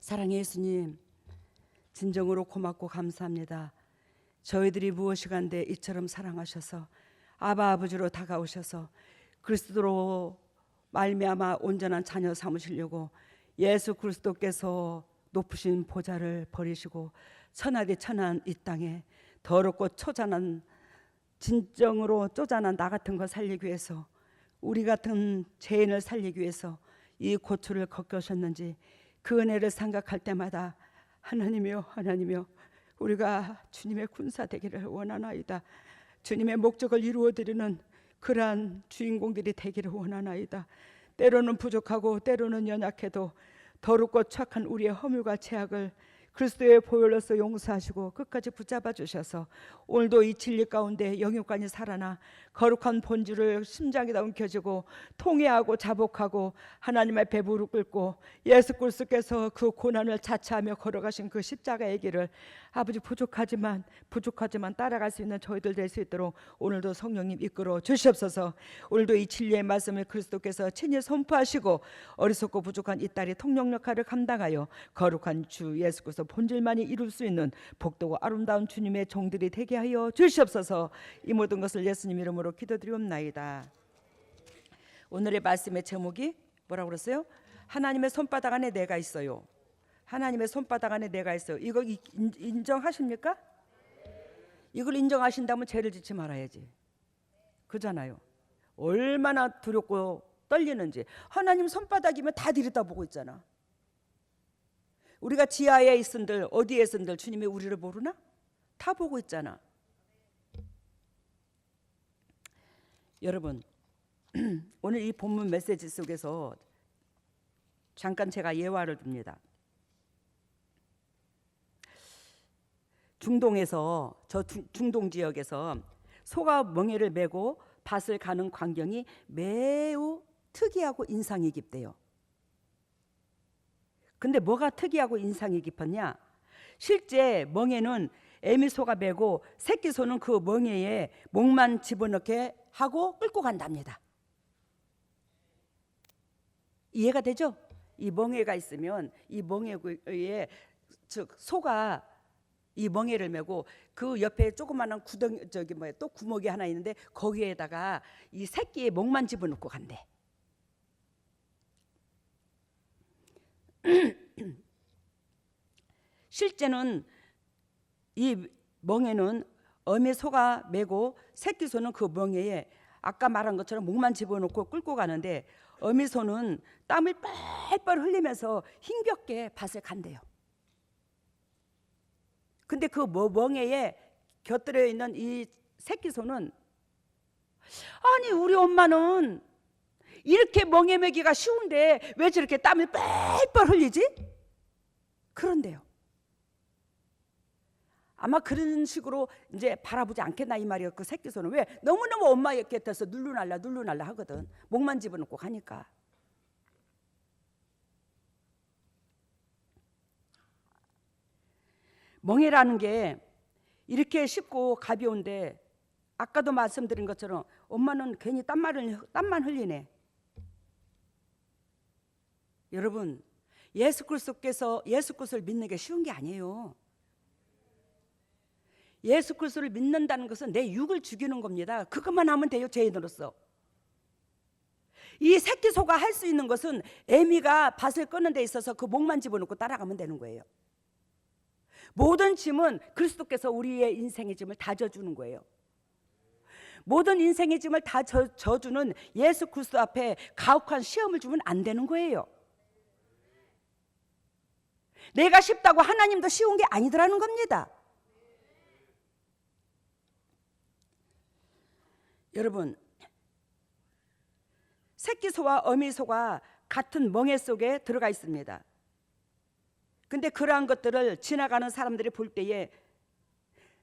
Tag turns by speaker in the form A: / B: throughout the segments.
A: 사랑의 예수님, 진정으로 고맙고 감사합니다. 저희들이 무엇이간데 이처럼 사랑하셔서 아바 아버지로 다가오셔서 그리스도로 말미암아 온전한 자녀 삼으시려고 예수 그리스도께서 높으신 보좌를 버리시고 천하디 천한 이 땅에 더럽고 초잔한 진정으로 쪼잔한 나 같은 거 살리기 위해서, 우리 같은 죄인을 살리기 위해서 이 고초를 겪으셨는지 그 은혜를 생각할 때마다 하나님이여 하나님이여, 우리가 주님의 군사 되기를 원하나이다. 주님의 목적을 이루어드리는 그러한 주인공들이 되기를 원하나이다. 때로는 부족하고 때로는 연약해도 더럽고 착한 우리의 허물과 죄악을 그리스도의 보혈로서 용서하시고 끝까지 붙잡아 주셔서 오늘도 이 진리 가운데 영육간이 살아나 거룩한 본질을 심장에다 움켜쥐고 통회하고 자복하고 하나님의 배 무릎 꿇고 예수 그리스도께서 그 고난을 자처하며 걸어가신 그 십자가의 길을 아버지 부족하지만 따라갈 수 있는 저희들 될 수 있도록 오늘도 성령님 이끌어 주시옵소서. 오늘도 이 진리의 말씀을 그리스도께서 친히 선포하시고 어리석고 부족한 이 딸이 통역 역할을 감당하여 거룩한 주 예수 그리스도 본질만이 이룰 수 있는 복되고 아름다운 주님의 종들이 되게 하여 주시옵소서. 이 모든 것을 예수님 이름으로 기도드리옵나이다. 오늘의 말씀의 제목이 뭐라고 그랬어요? 하나님의 손바닥 안에 내가 있어요. 하나님의 손바닥 안에 내가 있어요. 이거 인정하십니까? 이걸 인정하신다면 죄를 짓지 말아야지. 그잖아요. 얼마나 두렵고 떨리는지. 하나님 손바닥이면 다 들여다보고 있잖아. 우리가 지하에 있은들 어디에 있은들 주님이 우리를 모르나? 다 보고 있잖아. 여러분, 오늘 이 본문 메시지 속에서 잠깐 제가 예화를 듭니다. 중동에서, 저 중동 지역에서 소가 멍에를 메고 밭을 가는 광경이 매우 특이하고 인상이 깊대요. 근데 뭐가 특이하고 인상이 깊었냐? 실제 멍에는 애미소가 메고 새끼소는 그 멍에에 목만 집어넣게 하고 끌고 간답니다. 이해가 되죠? 이 멍에가 있으면 이 멍에에 즉 소가 이 멍에를 메고 그 옆에 조그마한 구덩이 또 구멍이 하나 있는데 거기에다가 이 새끼의 목만 집어넣고 간대. 실제는 이 멍에는 어미 소가 메고 새끼 소는 그 멍에에 아까 말한 것처럼 목만 집어넣고 끌고 가는데 어미 소는 땀을 뻘뻘 흘리면서 힘겹게 밭을 간대요. 근데 그 멍에에 곁들여 있는 이 새끼 소는, 아니 우리 엄마는 이렇게 멍에 메기가 쉬운데 왜 저렇게 땀을 뻘뻘 흘리지? 그런데요. 아마 그런 식으로 이제 바라보지 않겠나 이 말이에요. 그 새끼 소는 왜 너무너무 엄마 곁에서 눌루날라 하거든. 목만 집어넣고 가니까. 멍에라는 게 이렇게 쉽고 가벼운데 아까도 말씀드린 것처럼 엄마는 괜히 땀만 흘리네. 여러분, 예수 그리스도께서 예수 그리스도를 믿는 게 쉬운 게 아니에요. 예수 그리스도를 믿는다는 것은 내 육을 죽이는 겁니다. 그것만 하면 돼요, 죄인으로서. 이 새끼 소가 할 수 있는 것은 애미가 밭을 끄는 데 있어서 그 목만 집어넣고 따라가면 되는 거예요. 모든 짐은 그리스도께서 우리의 인생의 짐을 다 져주는 거예요. 모든 인생의 짐을 다 져주는 예수 그리스도 앞에 가혹한 시험을 주면 안 되는 거예요. 내가 쉽다고 하나님도 쉬운 게 아니더라는 겁니다. 여러분, 새끼소와 어미소가 같은 멍에 속에 들어가 있습니다. 근데 그러한 것들을 지나가는 사람들이 볼 때에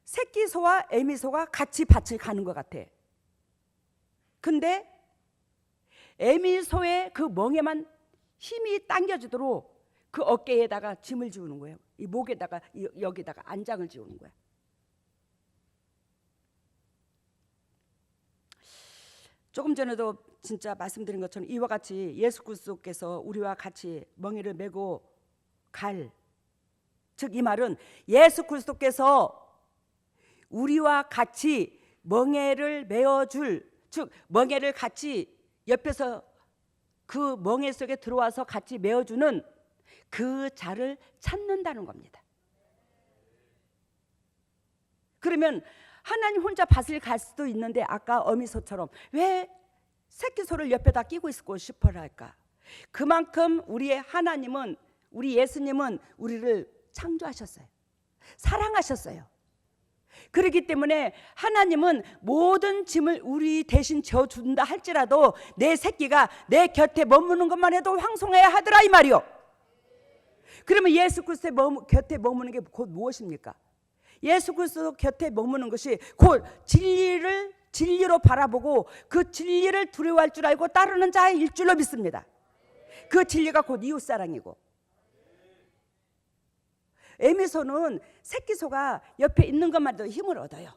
A: 새끼소와 애미소가 같이 밭을 가는 것 같아. 근데 애미소의 그 멍에만 힘이 당겨지도록 그 어깨에다가 짐을 지우는 거예요. 이 목에다가 여기다가 안장을 지우는 거야. 조금 전에도 진짜 말씀드린 것처럼 이와 같이 예수 그리스도께서 우리와 같이 멍에를 메고 갈. 즉 이 말은 예수 그리스도께서 우리와 같이 멍에를 메어줄, 즉 멍에를 같이 옆에서 그 멍에 속에 들어와서 같이 메어주는 그 자를 찾는다는 겁니다. 그러면 하나님 혼자 밭을 갈 수도 있는데 아까 어미소처럼 왜 새끼소를 옆에다 끼고 있고 싶어할까? 그만큼 우리의 하나님은, 우리 예수님은 우리를 창조하셨어요. 사랑하셨어요. 그렇기 때문에 하나님은 모든 짐을 우리 대신 져준다 할지라도 내 새끼가 내 곁에 머무는 것만 해도 황송해야 하더라 이 말이요. 그러면 예수 그리스도의 곁에 머무는 게 곧 무엇입니까? 예수 그리스도 곁에 머무는 것이 곧 진리로 바라보고 그 진리를 두려워할 줄 알고 따르는 자일 줄로 믿습니다. 그 진리가 곧 이웃사랑이고, 에미소는 새끼소가 옆에 있는 것만 해도 힘을 얻어요.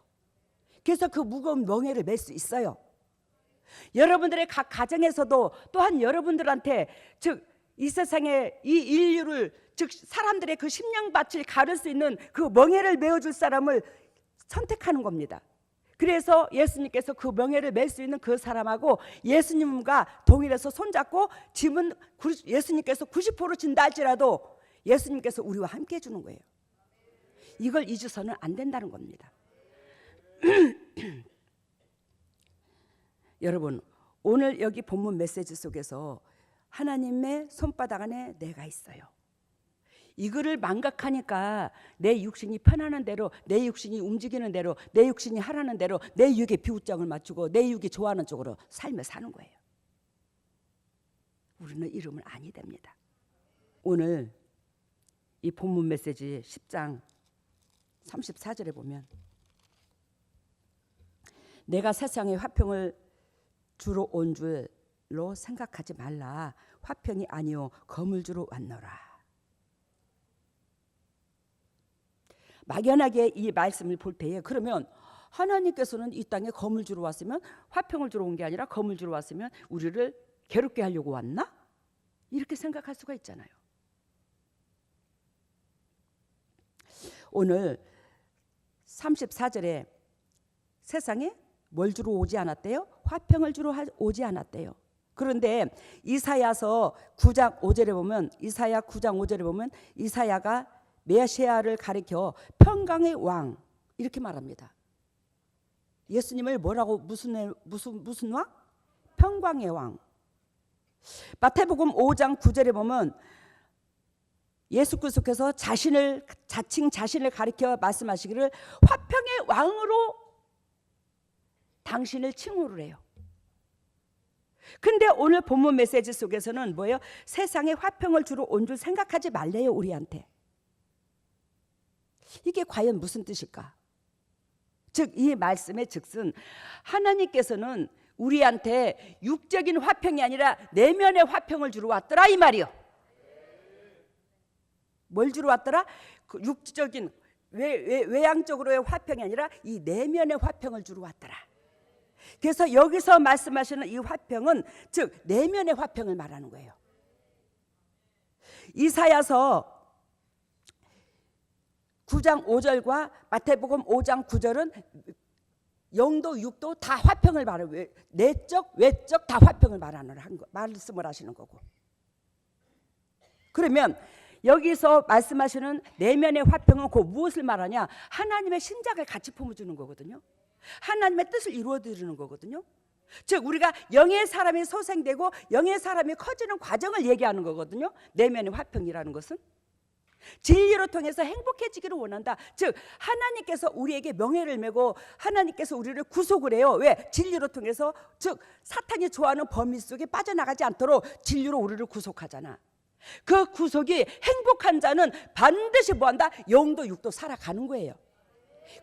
A: 그래서 그 무거운 멍에를 맬 수 있어요. 여러분들의 각 가정에서도 또한 여러분들한테, 즉 이 세상에 이 인류를, 즉 사람들의 그 심령밭을 가를 수 있는 그 멍에를 메어줄 사람을 선택하는 겁니다. 그래서 예수님께서 그 멍에를 맬 수 있는 그 사람하고 예수님과 동일해서 손잡고 짐은 예수님께서 90% 진다 할지라도 예수님께서 우리와 함께 해주는 거예요. 이걸 잊어서는 안 된다는 겁니다. 여러분, 오늘 여기 본문 메시지 속에서 하나님의 손바닥 안에 내가 있어요. 이거를 망각하니까 내 육신이 편안한 대로, 내 육신이 움직이는 대로, 내 육신이 하라는 대로 내 육에 비우장을 맞추고 내 육이 좋아하는 쪽으로 삶을 사는 거예요. 우리는 이러면 아니 됩니다. 오늘 이 본문 메시지 10장 34절에 보면, 내가 세상의 화평을 주러 온 줄로 생각하지 말라. 화평이 아니요 검을 주러 왔노라. 막연하게 이 말씀을 볼 때에, 그러면 하나님께서는 이 땅에 검을 주러 왔으면, 화평을 주러 온 게 아니라 검을 주러 왔으면 우리를 괴롭게 하려고 왔나? 이렇게 생각할 수가 있잖아요. 오늘 34절에 세상에 뭘 주러 오지 않았대요? 화평을 주러 오지 않았대요. 그런데 이사야서 9장 5절에 보면, 이사야 9장 5절에 보면 이사야가 메시아를 가리켜 평강의 왕 이렇게 말합니다. 예수님을 뭐라고, 무슨 왕? 평강의 왕. 마태복음 5장 9절에 보면 예수 그리스도께서 자칭 자신을 가리켜 말씀하시기를 화평의 왕으로 당신을 칭호를 해요. 근데 오늘 본문 메시지 속에서는 뭐예요? 세상에 화평을 주러 온 줄 생각하지 말래요, 우리한테. 이게 과연 무슨 뜻일까? 즉 이 말씀의 즉슨 하나님께서는 우리한테 육적인 화평이 아니라 내면의 화평을 주러 왔더라 이 말이요. 뭘 주러 왔더라? 그 육적인 외향적으로의 화평이 아니라 이 내면의 화평을 주러 왔더라. 그래서 여기서 말씀하시는 이 화평은 즉 내면의 화평을 말하는 거예요. 이사야서 9장 5절과 마태복음 5장 9절은 영도 육도 다 화평을 말해요. 내적 외적 다 화평을 말씀을 하시는 거고. 그러면 여기서 말씀하시는 내면의 화평은 그 무엇을 말하냐? 하나님의 신작을 같이 품어주는 거거든요. 하나님의 뜻을 이루어드리는 거거든요. 즉 우리가 영의 사람이 소생되고 영의 사람이 커지는 과정을 얘기하는 거거든요. 내면의 화평이라는 것은 진리로 통해서 행복해지기를 원한다. 즉 하나님께서 우리에게 명예를 메고 하나님께서 우리를 구속을 해요. 왜? 진리로 통해서, 즉 사탄이 좋아하는 범위 속에 빠져나가지 않도록 진리로 우리를 구속하잖아. 그 구속이 행복한 자는 반드시 뭐한다? 영도 육도 살아가는 거예요.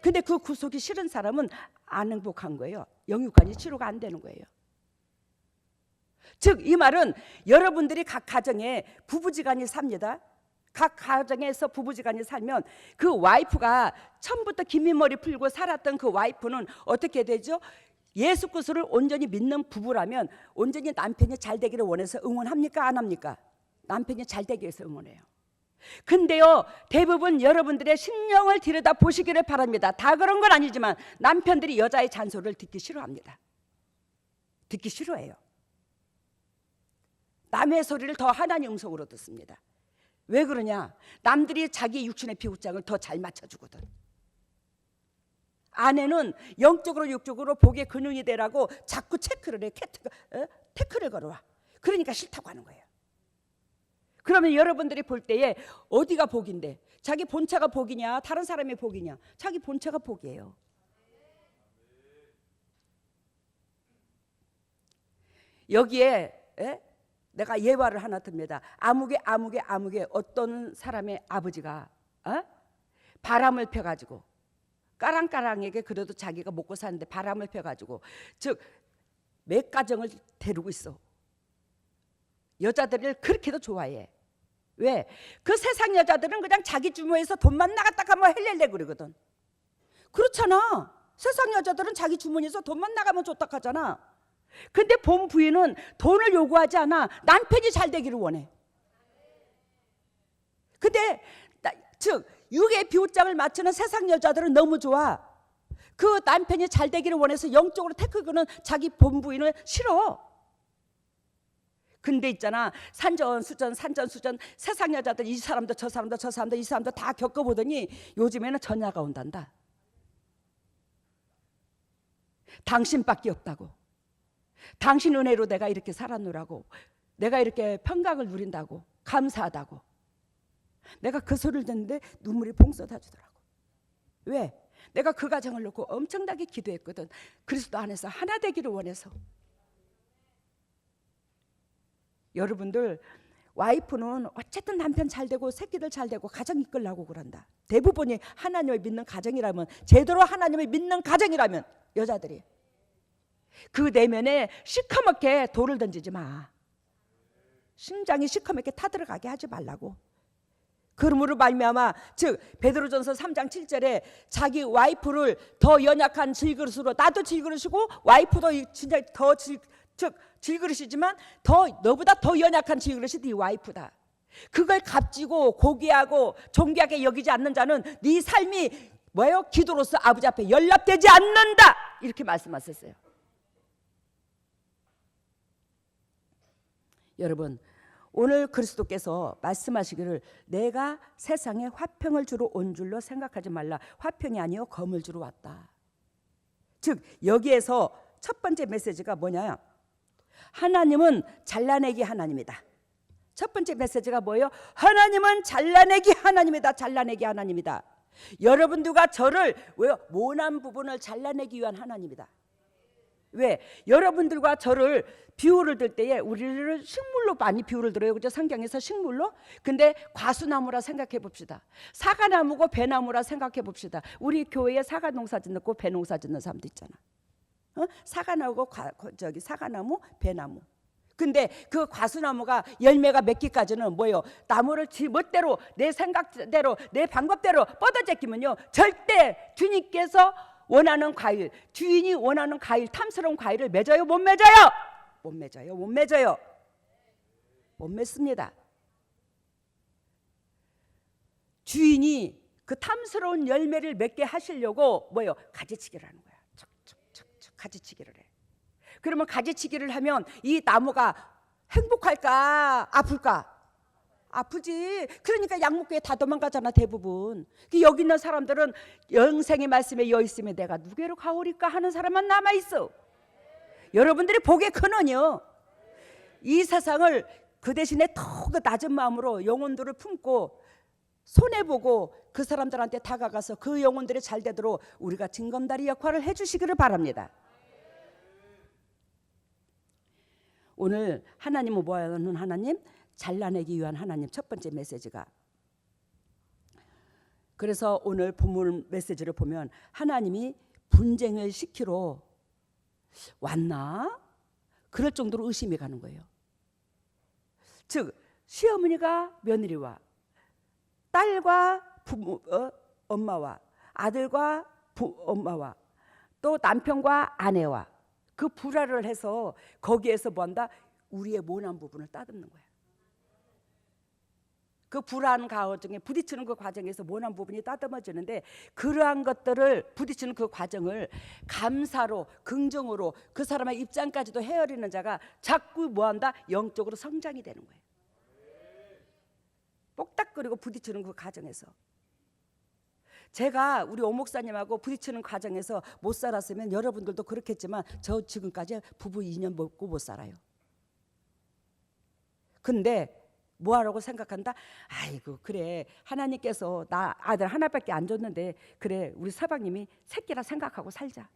A: 근데 그 구속이 싫은 사람은 안 행복한 거예요. 영육간이 치료가 안 되는 거예요. 즉 이 말은 여러분들이 각 가정에 부부지간이 삽니다. 각 가정에서 부부지간이 살면 그 와이프가 처음부터 긴민머리 풀고 살았던 그 와이프는 어떻게 되죠? 예수 그리스도를 온전히 믿는 부부라면 온전히 남편이 잘 되기를 원해서 응원합니까? 안 합니까? 남편이 잘 되기 위해서 응원해요. 근데요, 대부분 여러분들의 심령을 들여다 보시기를 바랍니다. 다 그런 건 아니지만 남편들이 여자의 잔소리를 듣기 싫어합니다. 듣기 싫어해요. 남의 소리를 더 하나님 음성으로 듣습니다. 왜 그러냐? 남들이 자기 육신의 비우장을 더 잘 맞춰주거든. 아내는 영적으로 육적으로 복의 근원이 되라고 자꾸 체크를 해. 태클을 걸어와. 그러니까 싫다고 하는 거예요. 그러면 여러분들이 볼 때에 어디가 복인데? 자기 본체가 복이냐 다른 사람의 복이냐? 자기 본체가 복이에요. 여기에 내가 예화를 하나 듭니다. 아무개 어떤 사람의 아버지가 바람을 펴가지고 까랑까랑에게 그래도 자기가 먹고 사는데 바람을 펴가지고 즉 몇 가정을 데리고 있어. 여자들을 그렇게도 좋아해. 왜? 그 세상 여자들은 그냥 자기 주머니에서 돈만 나갔다 가면 헬렐레 그러거든. 그렇잖아. 세상 여자들은 자기 주머니에서 돈만 나가면 좋다 하잖아. 근데 본 부인은 돈을 요구하지 않아. 남편이 잘 되기를 원해. 근데 즉 육의 비우장을 맞추는 세상 여자들은 너무 좋아. 그 남편이 잘 되기를 원해서 영적으로 태클 거는 자기 본 부인을 싫어. 근데 있잖아, 산전수전 세상 여자들 이 사람도 저 사람도 저 사람도 이 사람도 다 겪어보더니 요즘에는 전야가 온단다. 당신밖에 없다고. 당신 은혜로 내가 이렇게 살았노라고. 내가 이렇게 평강을 누린다고. 감사하다고. 내가 그 소리를 듣는데 눈물이 봉 쏟아지더라고. 왜? 내가 그 가정을 놓고 엄청나게 기도했거든. 그리스도 안에서 하나 되기를 원해서. 여러분들 와이프는 어쨌든 남편 잘 되고 새끼들 잘 되고 가정 이끌려고 그런다. 대부분이 하나님을 믿는 가정이라면, 제대로 하나님을 믿는 가정이라면 여자들이 그 내면에 시커멓게 돌을 던지지 마. 심장이 시커멓게 타들어가게 하지 말라고. 그러므로 말미암아 즉 베드로전서 3장 7절에 자기 와이프를 더 연약한 질그릇으로, 나도 질그릇이고 와이프도 진짜 더 질그릇이지만 더 너보다 더 연약한 질그릇이 네 와이프다. 그걸 값지고 고귀하고 존귀하게 여기지 않는 자는 네 삶이 뭐예요? 기도로서 아버지 앞에 연락되지 않는다. 이렇게 말씀하셨어요. 여러분, 오늘 그리스도께서 말씀하시기를 내가 세상에 화평을 주러 온 줄로 생각하지 말라. 화평이 아니요 검을 주러 왔다. 즉 여기에서 첫 번째 메시지가 뭐냐? 하나님은 잘라내기 하나님이다. 첫 번째 메시지가 뭐예요? 하나님은 잘라내기 하나님이다. 잘라내기 하나님이다. 여러분들과 저를 왜요? 모난 부분을 잘라내기 위한 하나님이다. 왜? 여러분들과 저를 비유를 들 때에 우리를 식물로 많이 비유를 들어요. 그죠? 성경에서 식물로. 근데 과수나무라 생각해 봅시다. 사과나무고 배나무라 생각해 봅시다. 우리 교회에 사과 농사 짓고 배 농사 짓는 사람도 있잖아. 사과나무고 사과나무, 배나무. 근데 그 과수나무가 열매가 맺기까지는 뭐예요? 나무를 지 멋대로 내 생각대로 내 방법대로 뻗어제끼면요 절대 주님께서 원하는 과일, 주인이 원하는 과일, 탐스러운 과일을 맺어요? 못 맺어요? 못 맺어요. 못 맺어요. 못 맺습니다. 주인이 그 탐스러운 열매를 맺게 하시려고 뭐예요? 가지치기를 하는 거야. 척척척척 가지치기를 해. 그러면 가지치기를 하면 이 나무가 행복할까? 아플까? 아프지. 그러니까 양목교에 다 도망가잖아 대부분. 여기 있는 사람들은 영생의 말씀에 여 있으면 내가 누구로 가오리까 하는 사람만 남아있어. 여러분들이 복의 근원이요. 이 세상을 그 대신에 더 낮은 마음으로 영혼들을 품고 손해보고 그 사람들한테 다가가서 그 영혼들이 잘 되도록 우리가 징검다리 역할을 해주시기를 바랍니다. 오늘 하나님은 뭐하는 하나님? 잘라내기 위한 하나님. 첫 번째 메시지가. 그래서 오늘 본문 메시지를 보면 하나님이 분쟁을 시키러 왔나? 그럴 정도로 의심이 가는 거예요. 즉 시어머니가 며느리와 딸과 부모, 엄마와 아들과 엄마와 또 남편과 아내와 그 불화를 해서 거기에서 뭐한다? 우리의 모난 부분을 따듬는 거야. 그 불안 가정에 부딪히는 그 과정에서 모난 부분이 따듬어지는데, 그러한 것들을 부딪히는 그 과정을 감사로 긍정으로 그 사람의 입장까지도 헤아리는 자가 자꾸 뭐한다? 영적으로 성장이 되는 거예요. 똑딱거리고 부딪히는 그 과정에서. 제가 우리 오목사님하고 부딪히는 과정에서 못 살았으면 여러분들도 그렇겠지만 저 지금까지 부부 2년 먹고 못 살아요. 근데 뭐하라고 생각한다? 아이고 그래, 하나님께서 나 아들 하나밖에 안 줬는데 그래 우리 서방님이 새끼라 생각하고 살자.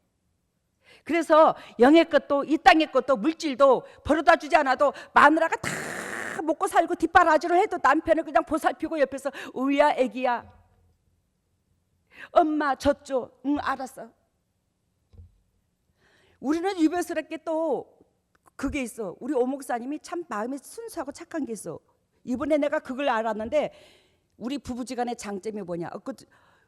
A: 그래서 영의 것도 이 땅의 것도 물질도 벌어다 주지 않아도 마누라가 다 먹고 살고 뒷바라지를 해도 남편을 그냥 보살피고 옆에서 우야 애기야 엄마 젖줘, 응 알았어. 우리는 유별스럽게 또 그게 있어. 우리 오목사님이 참 마음이 순수하고 착한 게 있어. 이번에 내가 그걸 알았는데 우리 부부지간의 장점이 뭐냐?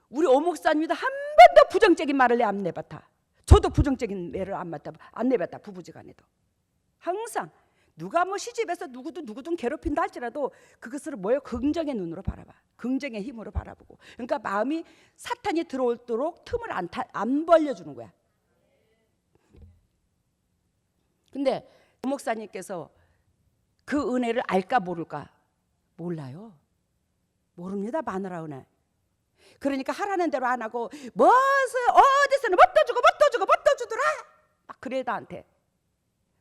A: 우리 오목사님도 한 번도 부정적인 말을 안 내봤다. 저도 부정적인 말을 안 내봤다. 부부지간에도 항상 누가 뭐 시집에서 누구든 괴롭힌다 할지라도 그것을 뭐예요? 긍정의 눈으로 바라봐. 긍정의 힘으로 바라보고. 그러니까 마음이 사탄이 들어오도록 틈을 안 벌려주는 거야. 근데 목사님께서 그 은혜를 알까 모를까? 몰라요. 모릅니다. 마누라 은혜. 그러니까 하라는 대로 안 하고 어디서는 못 떠주더라. 막 그래 나한테.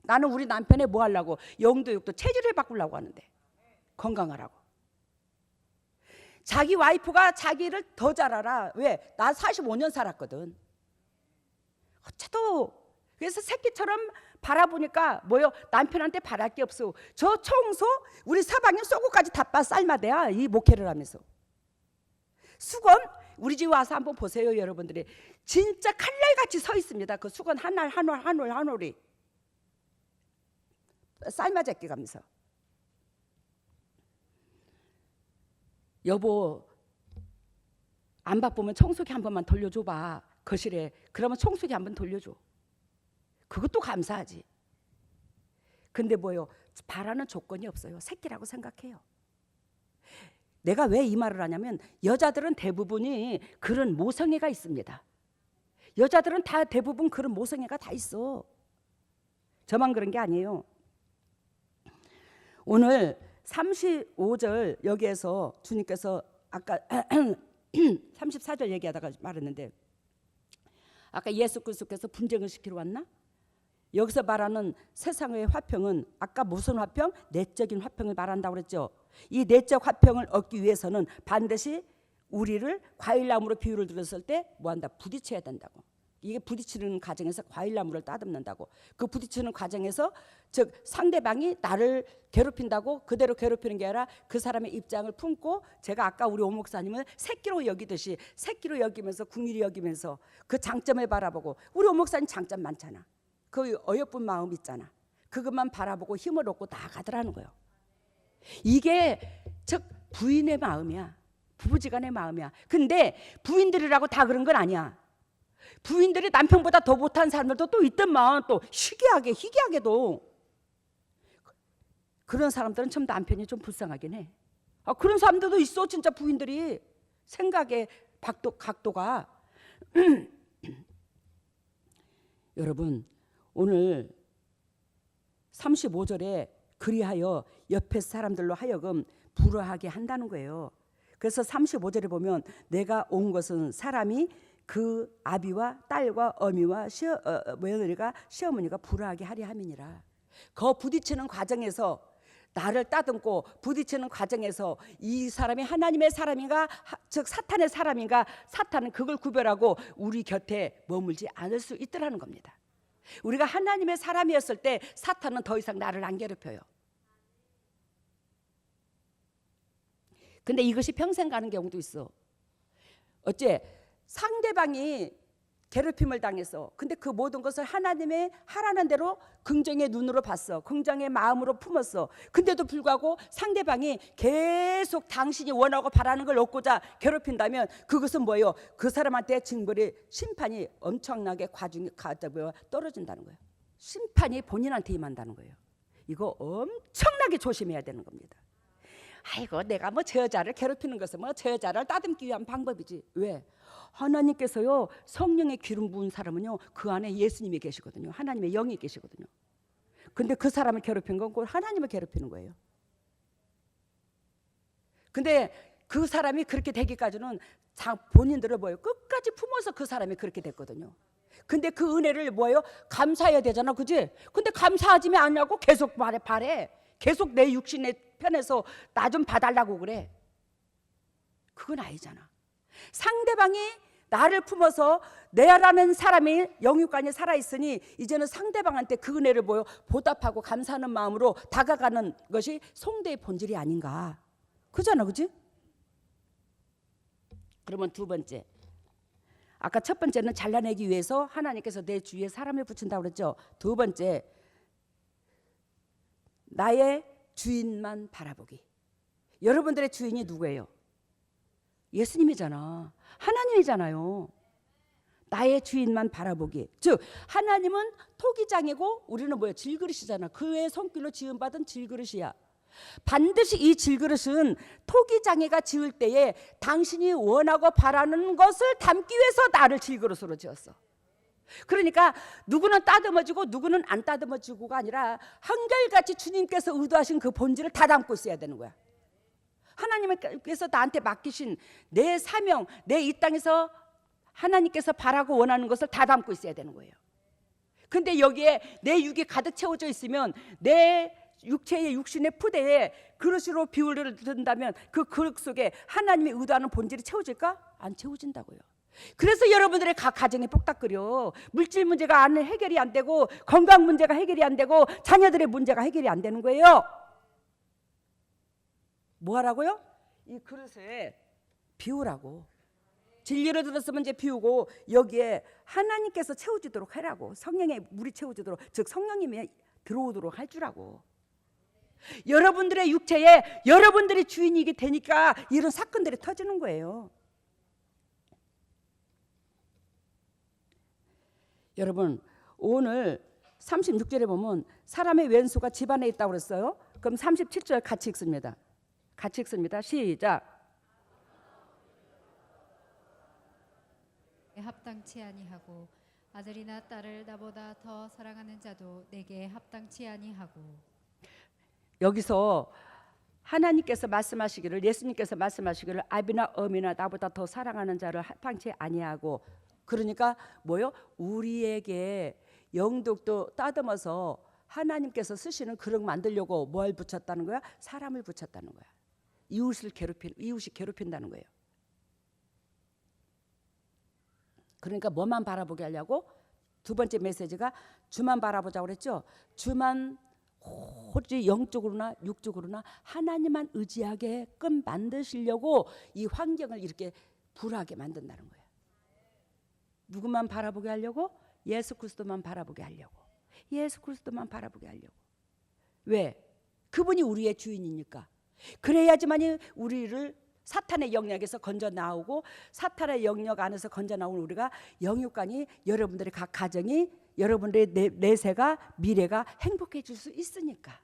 A: 나는 우리 남편에 뭐 하려고? 영도 육도 체질을 바꾸려고 하는데 건강하라고. 자기 와이프가 자기를 더 잘 알아. 왜? 나 45년 살았거든. 어째도 그래서 새끼처럼 바라보니까 뭐요? 남편한테 바랄 게 없어. 저 청소 우리 서방님 속옷까지 다 삶아대야 이 목회를 하면서. 수건 우리 집 와서 한번 보세요 여러분들이. 진짜 칼날같이 서 있습니다. 그 수건 한 올이 삶아제끼 가면서. 여보 안 바쁘면 청소기 한 번만 돌려줘봐 거실에. 그러면 청소기 한 번 돌려줘. 그것도 감사하지. 근데 뭐요? 바라는 조건이 없어요. 새끼라고 생각해요. 내가 왜 이 말을 하냐면 여자들은 대부분이 그런 모성애가 있습니다. 여자들은 다 대부분 그런 모성애가 다 있어. 저만 그런 게 아니에요. 오늘 35절 여기에서 주님께서 아까 34절 얘기하다가 말했는데, 아까 예수 그리스도께서 분쟁을 시키러 왔나? 여기서 말하는 세상의 화평은 아까 무슨 화평? 내적인 화평을 말한다고 그랬죠. 이 내적 화평을 얻기 위해서는 반드시 우리를 과일나무로 비유를 들었을 때 뭐한다? 부딪혀야 된다고. 이게 부딪히는 과정에서 과일나무를 따듬는다고. 그 부딪히는 과정에서 즉 상대방이 나를 괴롭힌다고 그대로 괴롭히는 게 아니라 그 사람의 입장을 품고, 제가 아까 우리 오목사님을 새끼로 여기듯이 새끼로 여기면서 궁일이 여기면서 그 장점을 바라보고, 우리 오목사님 장점 많잖아. 그 어여쁜 마음 있잖아. 그것만 바라보고 힘을 얻고 나아가더라는 거예요. 이게 즉 부인의 마음이야. 부부지간의 마음이야. 근데 부인들이라고 다 그런 건 아니야. 부인들이 남편보다 더 못한 사람들도 또 있더만, 또 희귀하게도 그런 사람들은 참 남편이 좀 불쌍하긴 해. 그런 사람들도 있어. 진짜 부인들이 생각의 각도가 여러분 오늘 35절에 그리하여 옆에 사람들로 하여금 불화하게 한다는 거예요. 그래서 35절에 보면 내가 온 것은 사람이 그 아비와 딸과 어미와 며느리가 시어머니가 불화하게 하려 함이니라. 그 부딪히는 과정에서 나를 따듬고 부딪히는 과정에서 이 사람이 하나님의 사람인가 즉 사탄의 사람인가, 사탄은 그걸 구별하고 우리 곁에 머물지 않을 수 있더라는 겁니다. 우리가 하나님의 사람이었을 때 사탄은 더 이상 나를 안 괴롭혀요. 근데 이것이 평생 가는 경우도 있어. 어째 상대방이 괴롭힘을 당해서, 근데 그 모든 것을 하나님의 하라는 대로 긍정의 눈으로 봤어. 긍정의 마음으로 품었어. 근데도 불구하고 상대방이 계속 당신이 원하고 바라는 걸 얻고자 괴롭힌다면 그것은 뭐예요? 그 사람한테 징벌이 심판이 엄청나게 과중이 떨어진다는 거예요. 심판이 본인한테 임한다는 거예요. 이거 엄청나게 조심해야 되는 겁니다. 아이고 내가 뭐 저 여자를 괴롭히는 것은 뭐 저 여자를 따듬기 위한 방법이지. 왜? 하나님께서요 성령의 기름 부은 사람은요 그 안에 예수님이 계시거든요. 하나님의 영이 계시거든요. 근데 그 사람을 괴롭힌 건 곧 하나님을 괴롭히는 거예요. 근데 그 사람이 그렇게 되기까지는 본인들을 뭐예요? 끝까지 품어서 그 사람이 그렇게 됐거든요. 근데 그 은혜를 뭐예요? 감사해야 되잖아, 그지? 근데 감사하지면 않냐고 계속 바래. 계속 내 육신의 편에서 나 좀 봐달라고 그래. 그건 아니잖아. 상대방이 나를 품어서 내라는 사람이 영육간에 살아있으니 이제는 상대방한테 그 은혜를 뭐요? 보답하고 감사하는 마음으로 다가가는 것이 성도의 본질이 아닌가. 그잖아, 그지? 그러면 두 번째, 아까 첫 번째는 잘라내기 위해서 하나님께서 내 주위에 사람을 붙인다고 그랬죠. 두 번째, 나의 주인만 바라보기. 여러분들의 주인이 누구예요? 예수님이잖아. 하나님이잖아요. 나의 주인만 바라보기. 즉 하나님은 토기장이고 우리는 뭐예요? 질그릇이잖아. 그의 손길로 지음받은 질그릇이야. 반드시 이 질그릇은 토기장애가 지을 때에 당신이 원하고 바라는 것을 담기 위해서 나를 질그릇으로 지었어. 그러니까 누구는 따듬어지고 누구는 안 따듬어지고가 아니라 한결같이 주님께서 의도하신 그 본질을 다 담고 있어야 되는 거야. 하나님께서 나한테 맡기신 내 사명, 내 이 땅에서 하나님께서 바라고 원하는 것을 다 담고 있어야 되는 거예요. 근데 여기에 내 육이 가득 채워져 있으면 내 육체의 육신의 푸대에 그릇으로 비유를 든다면 그 그릇 속에 하나님이 의도하는 본질이 채워질까? 안 채워진다고요. 그래서 여러분들의 각 가정이 뻑닥거려. 물질 문제가 해결이 안 되고 건강 문제가 해결이 안 되고 자녀들의 문제가 해결이 안 되는 거예요. 뭐 하라고요? 이 그릇에 비우라고. 진리를 들었으면 이제 비우고 여기에 하나님께서 채워지도록 하라고. 성령의 물이 채워지도록, 즉 성령님이 들어오도록 할 주라고. 여러분들의 육체에 여러분들이 주인이게 되니까 이런 사건들이 터지는 거예요. 여러분 오늘 36절에 보면 사람의 왼수가 집안에 있다고 그랬어요. 그럼 37절 같이 읽습니다. 같이 읽습니다. 시작.
B: 합당치 아니하고 아들이나 딸을 나보다 더 사랑하는 자도 내게 합당치 아니하고.
A: 여기서 하나님께서 말씀하시기를, 예수님께서 말씀하시기를 아비나 어미나 나보다 더 사랑하는 자를 합당치 아니하고, 그러니까 뭐요? 우리에게 영독도 따듬어서 하나님께서 쓰시는 그릇 만들려고 뭘 붙였다는 거야? 사람을 붙였다는 거야. 이웃이 괴롭힌다는 거예요. 그러니까 뭐만 바라보게 하려고? 두 번째 메시지가 주만 바라보자고 그랬죠. 주만 오직 영적으로나 육적으로나 하나님만 의지하게끔 만드시려고 이 환경을 이렇게 불하게 만든다는 거예요. 누구만 바라보게 하려고? 예수 그리스도만 바라보게 하려고. 예수 그리스도만 바라보게 하려고. 왜? 그분이 우리의 주인이니까. 그래야지만이 우리를 사탄의 영역에서 건져 나오고, 사탄의 영역 안에서 건져 나오는 우리가 영육간이, 여러분들의 각 가정이, 여러분들의 내세가, 미래가 행복해질 수 있으니까.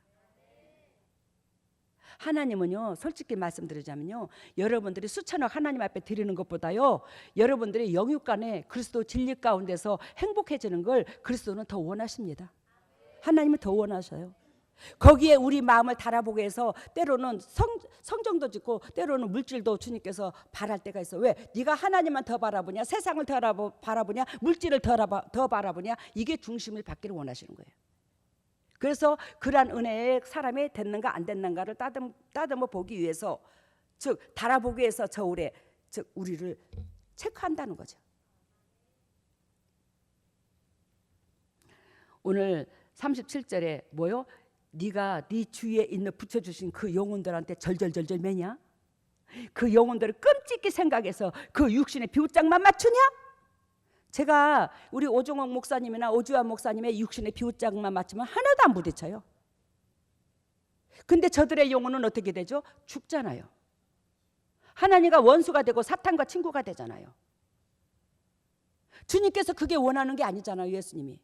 A: 하나님은요, 솔직히 말씀드리자면요, 여러분들이 수천억 하나님 앞에 드리는 것보다요, 여러분들이 영육간에 그리스도 진리 가운데서 행복해지는 걸 그리스도는 더 원하십니다. 하나님은 더 원하셔요. 거기에 우리 마음을 달아보게 해서 때로는 성정도 짓고 때로는 물질도 주님께서 바랄 때가 있어. 왜? 네가 하나님만 더 바라보냐, 세상을 더 바라보냐, 물질을 더 바라보냐, 이게 중심을 받기를 원하시는 거예요. 그래서 그러한 은혜에 사람이 됐는가 안 됐는가를 따듬어 보기 위해서, 즉 달아보기 위해서 저울에, 즉 우리를 체크한다는 거죠. 오늘 37절에 뭐요? 네가 네 주위에 있는 붙여주신 그 영혼들한테 절절절절 매냐? 그 영혼들을 끔찍히 생각해서 그 육신의 비웃장만 맞추냐? 제가 우리 오종옥 목사님이나 오주환 목사님의 육신의 비웃장만 맞추면 하나도 안 부딪혀요. 근데 저들의 영혼은 어떻게 되죠? 죽잖아요. 하나님과 원수가 되고 사탄과 친구가 되잖아요. 주님께서 그게 원하는 게 아니잖아요, 예수님이.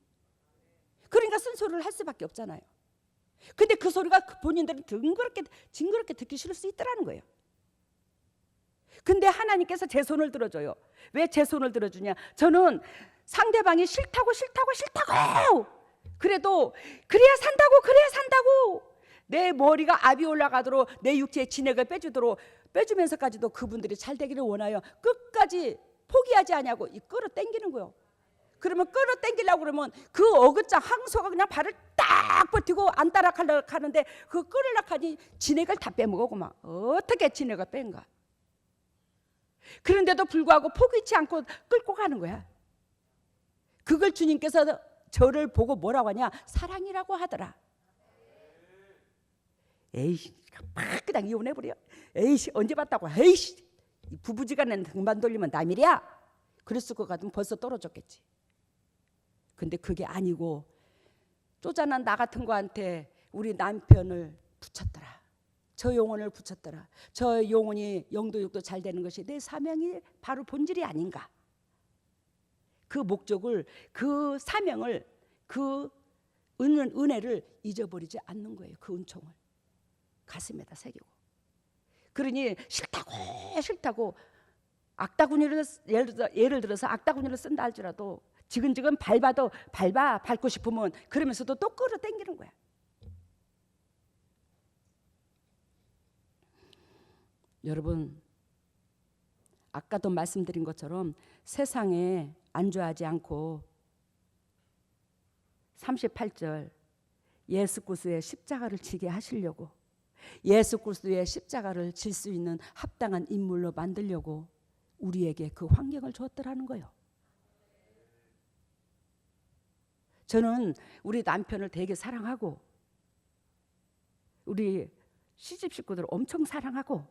A: 그러니까 쓴소리를 할 수밖에 없잖아요. 근데 그 소리가 본인들은 징그럽게 듣기 싫을 수 있더라는 거예요. 근데 하나님께서 제 손을 들어줘요. 왜 제 손을 들어주냐? 저는 상대방이 싫다고 그래도 그래야 산다고 내 머리가 압이 올라가도록 내 육체의 진액을 빼주면서까지도 그분들이 잘 되기를 원하여 끝까지 포기하지 않냐고 끌어당기는 거예요. 그러면 끌어당기려고 그러면 그 어긋장 항소가 그냥 발을 딱 버티고 안 따라가려고 하는데 그 끌으려고 하니 진액을 다 빼먹고 막 어떻게 진액을 뺀가. 그런데도 불구하고 포기치 않고 끌고 가는 거야. 그걸 주님께서 저를 보고 뭐라고 하냐? 사랑이라고 하더라. 에이씨, 막 그냥 이혼해버려. 에이씨, 언제 봤다고. 에이씨, 부부지간에 등반 돌리면 남일이야. 그랬을 것 같으면 벌써 떨어졌겠지. 근데 그게 아니고 쪼잔한 나 같은 거한테 우리 남편을 붙였더라. 저 영혼을 붙였더라. 저 영혼이 영도육도 잘 되는 것이 내 사명이 바로 본질이 아닌가. 그 목적을, 그 사명을, 그 은혜를 잊어버리지 않는 거예요. 그 은총을 가슴에다 새기고. 그러니 싫다고 악다구니를 예를 들어서 악다구니를 쓴다 할지라도 지근지근 밟고 싶으면 그러면서도 또 끌어당기는 거야. 여러분, 아까도 말씀드린 것처럼 세상에 안주하지 않고 38절 예수 그리스도의 십자가를 지게 하시려고, 예수 그리스도의 십자가를 질 수 있는 합당한 인물로 만들려고 우리에게 그 환경을 주었더라는 거예요. 저는 우리 남편을 되게 사랑하고 우리 시집 식구들 엄청 사랑하고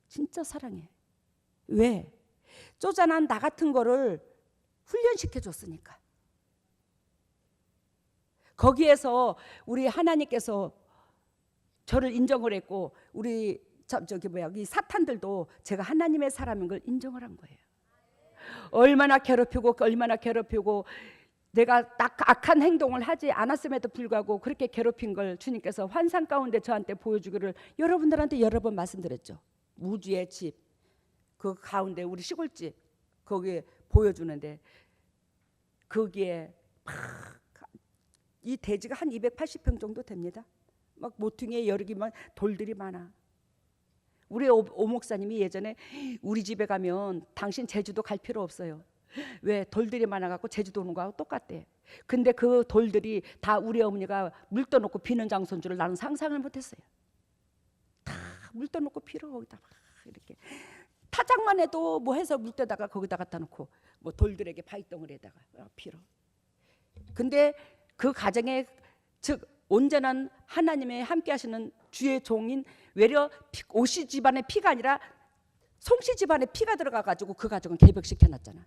A: 진짜 사랑해. 왜? 쪼잔한 나 같은 거를 훈련시켜 줬으니까. 거기에서 우리 하나님께서 저를 인정을 했고 우리 이 사탄들도 제가 하나님의 사람인 걸 인정을 한 거예요. 얼마나 괴롭히고 내가 악한 행동을 하지 않았음에도 불구하고 그렇게 괴롭힌 걸 주님께서 환상 가운데 저한테 보여주기를 여러분들한테 여러 번 말씀드렸죠. 우주의 집, 그 가운데 우리 시골집 거기에 보여주는데 거기에 막 이 대지가 한 280평 정도 됩니다. 막 모퉁이에 여러 개만 돌들이 많아. 우리 오목사님이 예전에 우리 집에 가면 당신 제주도 갈 필요 없어요. 왜? 돌들이 많아갖고 제주도 오는 거하고 똑같대. 근데 그 돌들이 다 우리 어머니가 물 떠놓고 비는 장소인 줄을 나는 상상을 못했어요. 다 물 떠놓고 피러 거기다 막 이렇게 타작만 해도 뭐 해서 물 떠다가 거기다 갖다 놓고 뭐 돌들에게 바위덩어리에다가 피러. 근데 그 가정에 즉 온전한 하나님의 함께 하시는 주의 종인 외려 오씨 집안의 피가 아니라 송씨 집안의 피가 들어가가지고 그 가정은 개벽시켜놨잖아.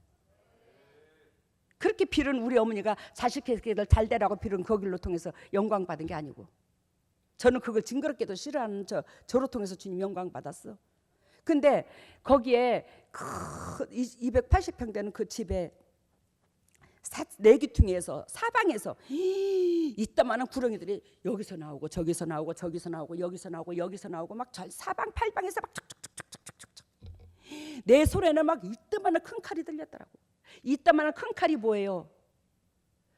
A: 그렇게 빌은 우리 어머니가 자식들 잘 되라고 빌은 그 길로 통해서 영광 받은 게 아니고 저는 그걸 징그럽게도 싫어하는 저로 통해서 주님 영광 받았어. 근데 거기에 그 280평 되는 그 집에 내귀퉁이에서 사방에서 이따만한 구렁이들이 여기서 나오고 저기서 나오고 저기서 나오고 여기서 나오고 막 사방 팔방에서 막 촉촉촉촉촉촉 내 손에는 막 이따만한 큰 칼이 들렸더라고. 이따만한 큰 칼이 뭐예요?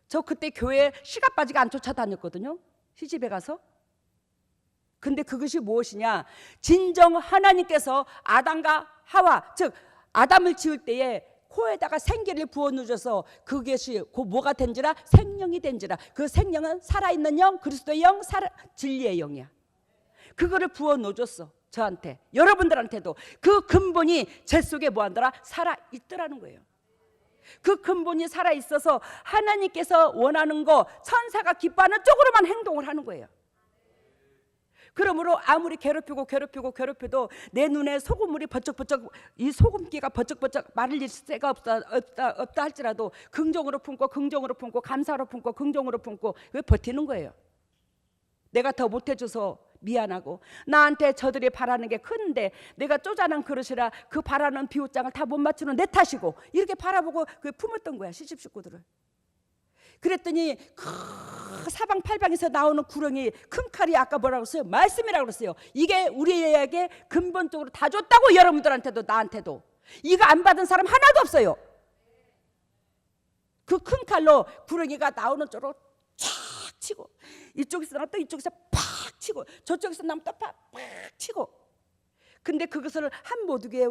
A: 저 그때 교회 시가 빠지게 안 쫓아다녔거든요. 시집에 가서. 근데 그것이 무엇이냐? 진정 하나님께서 아담과 하와 즉 아담을 지을 때에 코에다가 생기를 부어 누셔서 그것이 뭐가 된지라 생명이 된지라. 그 생명은 살아있는 영, 그리스도의 영, 진리의 영이야. 그거를 부어 놓으셨어. 저한테, 여러분들한테도. 그 근본이 제 속에 뭐하더라? 살아있더라는 거예요. 그 근본이 살아있어서 하나님께서 원하는 거, 천사가 기뻐하는 쪽으로만 행동을 하는 거예요. 그러므로 아무리 괴롭혀도 내 눈에 소금물이 버쩍버쩍, 이 소금기가 버쩍버쩍 마를 새가 없다 할지라도 긍정으로 품고 감사로 품고 긍정으로 품고 왜 버티는 거예요? 내가 더 못해줘서 미안하고 나한테 저들이 바라는 게 큰데 내가 쪼잔한 그릇이라 그 바라는 비옷장을 다 못 맞추는 내 탓이고 이렇게 바라보고 품었던 거야. 시집 식구들을. 그랬더니 그 사방팔방에서 나오는 구렁이 큰 칼이 아까 뭐라고 했어요? 말씀이라고 그랬어요. 이게 우리에게 근본적으로 다 줬다고. 여러분들한테도 나한테도. 이거 안 받은 사람 하나도 없어요. 그 큰 칼로 구렁이가 나오는 쪽으로 촥 치고, 이쪽에서 나면 또 이쪽에서 팍 치고, 저쪽에서 나면 또 팍 치고. 근데 그것을 한 모두게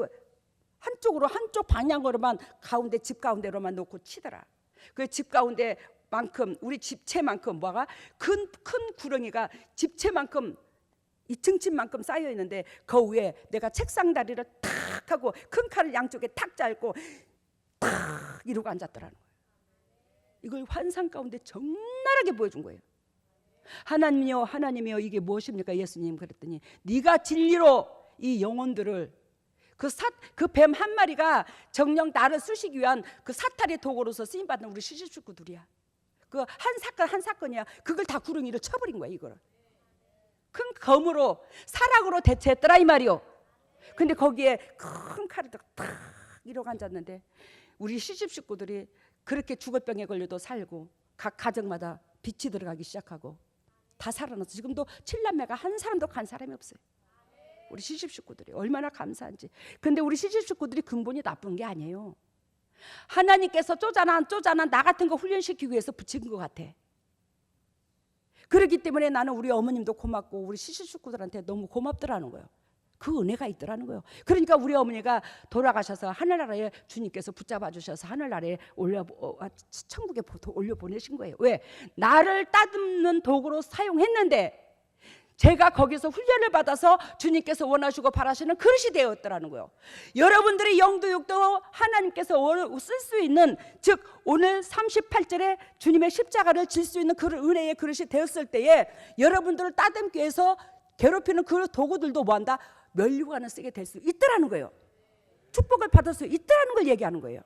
A: 한쪽으로, 한쪽 방향으로만, 가운데 집 가운데로만 놓고 치더라. 그 집 가운데만큼, 우리 집채만큼 뭐가 큰 구렁이가 집채만큼, 2층 집만큼 쌓여 있는데 그 위에 내가 책상 다리를 탁 하고 큰 칼을 양쪽에 탁 잘고 탁 이러고 앉았더라는 거예요. 이걸 환상 가운데 적나라하게 보여준 거예요. 하나님이요, 하나님이요, 이게 무엇입니까? 예수님 그랬더니 네가 진리로 이 영혼들을, 그 뱀 한 마리가 정녕 나를 쑤시기 위한 그 사탄의 도구로서 쓰임받는 우리 시집식구들이야. 그 한 사건이야. 그걸 다 구렁이를 쳐버린 거야. 이거를 큰 검으로, 사락으로 대체했더라 이 말이요. 근데 거기에 큰 칼을 딱 이러고 앉았는데 우리 시집식구들이 그렇게 죽을 병에 걸려도 살고, 각 가정마다 빛이 들어가기 시작하고 다 살아나서 지금도 7남매가 한 사람도 간 사람이 없어요. 우리 시집식구들이 얼마나 감사한지. 근데 우리 시집식구들이 근본이 나쁜 게 아니에요. 하나님께서 쪼잔한 나 같은 거 훈련시키기 위해서 붙인 것 같아. 그렇기 때문에 나는 우리 어머님도 고맙고 우리 시집식구들한테 너무 고맙더라는 거예요. 그 은혜가 있더라는 거예요. 그러니까 우리 어머니가 돌아가셔서 하늘나라에 주님께서 붙잡아 주셔서 하늘나라에 천국에 올려보내신 거예요. 왜? 나를 따듬는 도구로 사용했는데 제가 거기서 훈련을 받아서 주님께서 원하시고 바라시는 그릇이 되었더라는 거예요. 여러분들의 영도 육도 하나님께서 쓸 수 있는, 즉 오늘 38절에 주님의 십자가를 질 수 있는 그 은혜의 그릇이 되었을 때에 여러분들을 따듬기 위해서 괴롭히는 그 도구들도 뭐한다? 면류관을 쓰게 될 수 있더라는 거예요. 축복을 받을 수 있더라는 걸 얘기하는 거예요.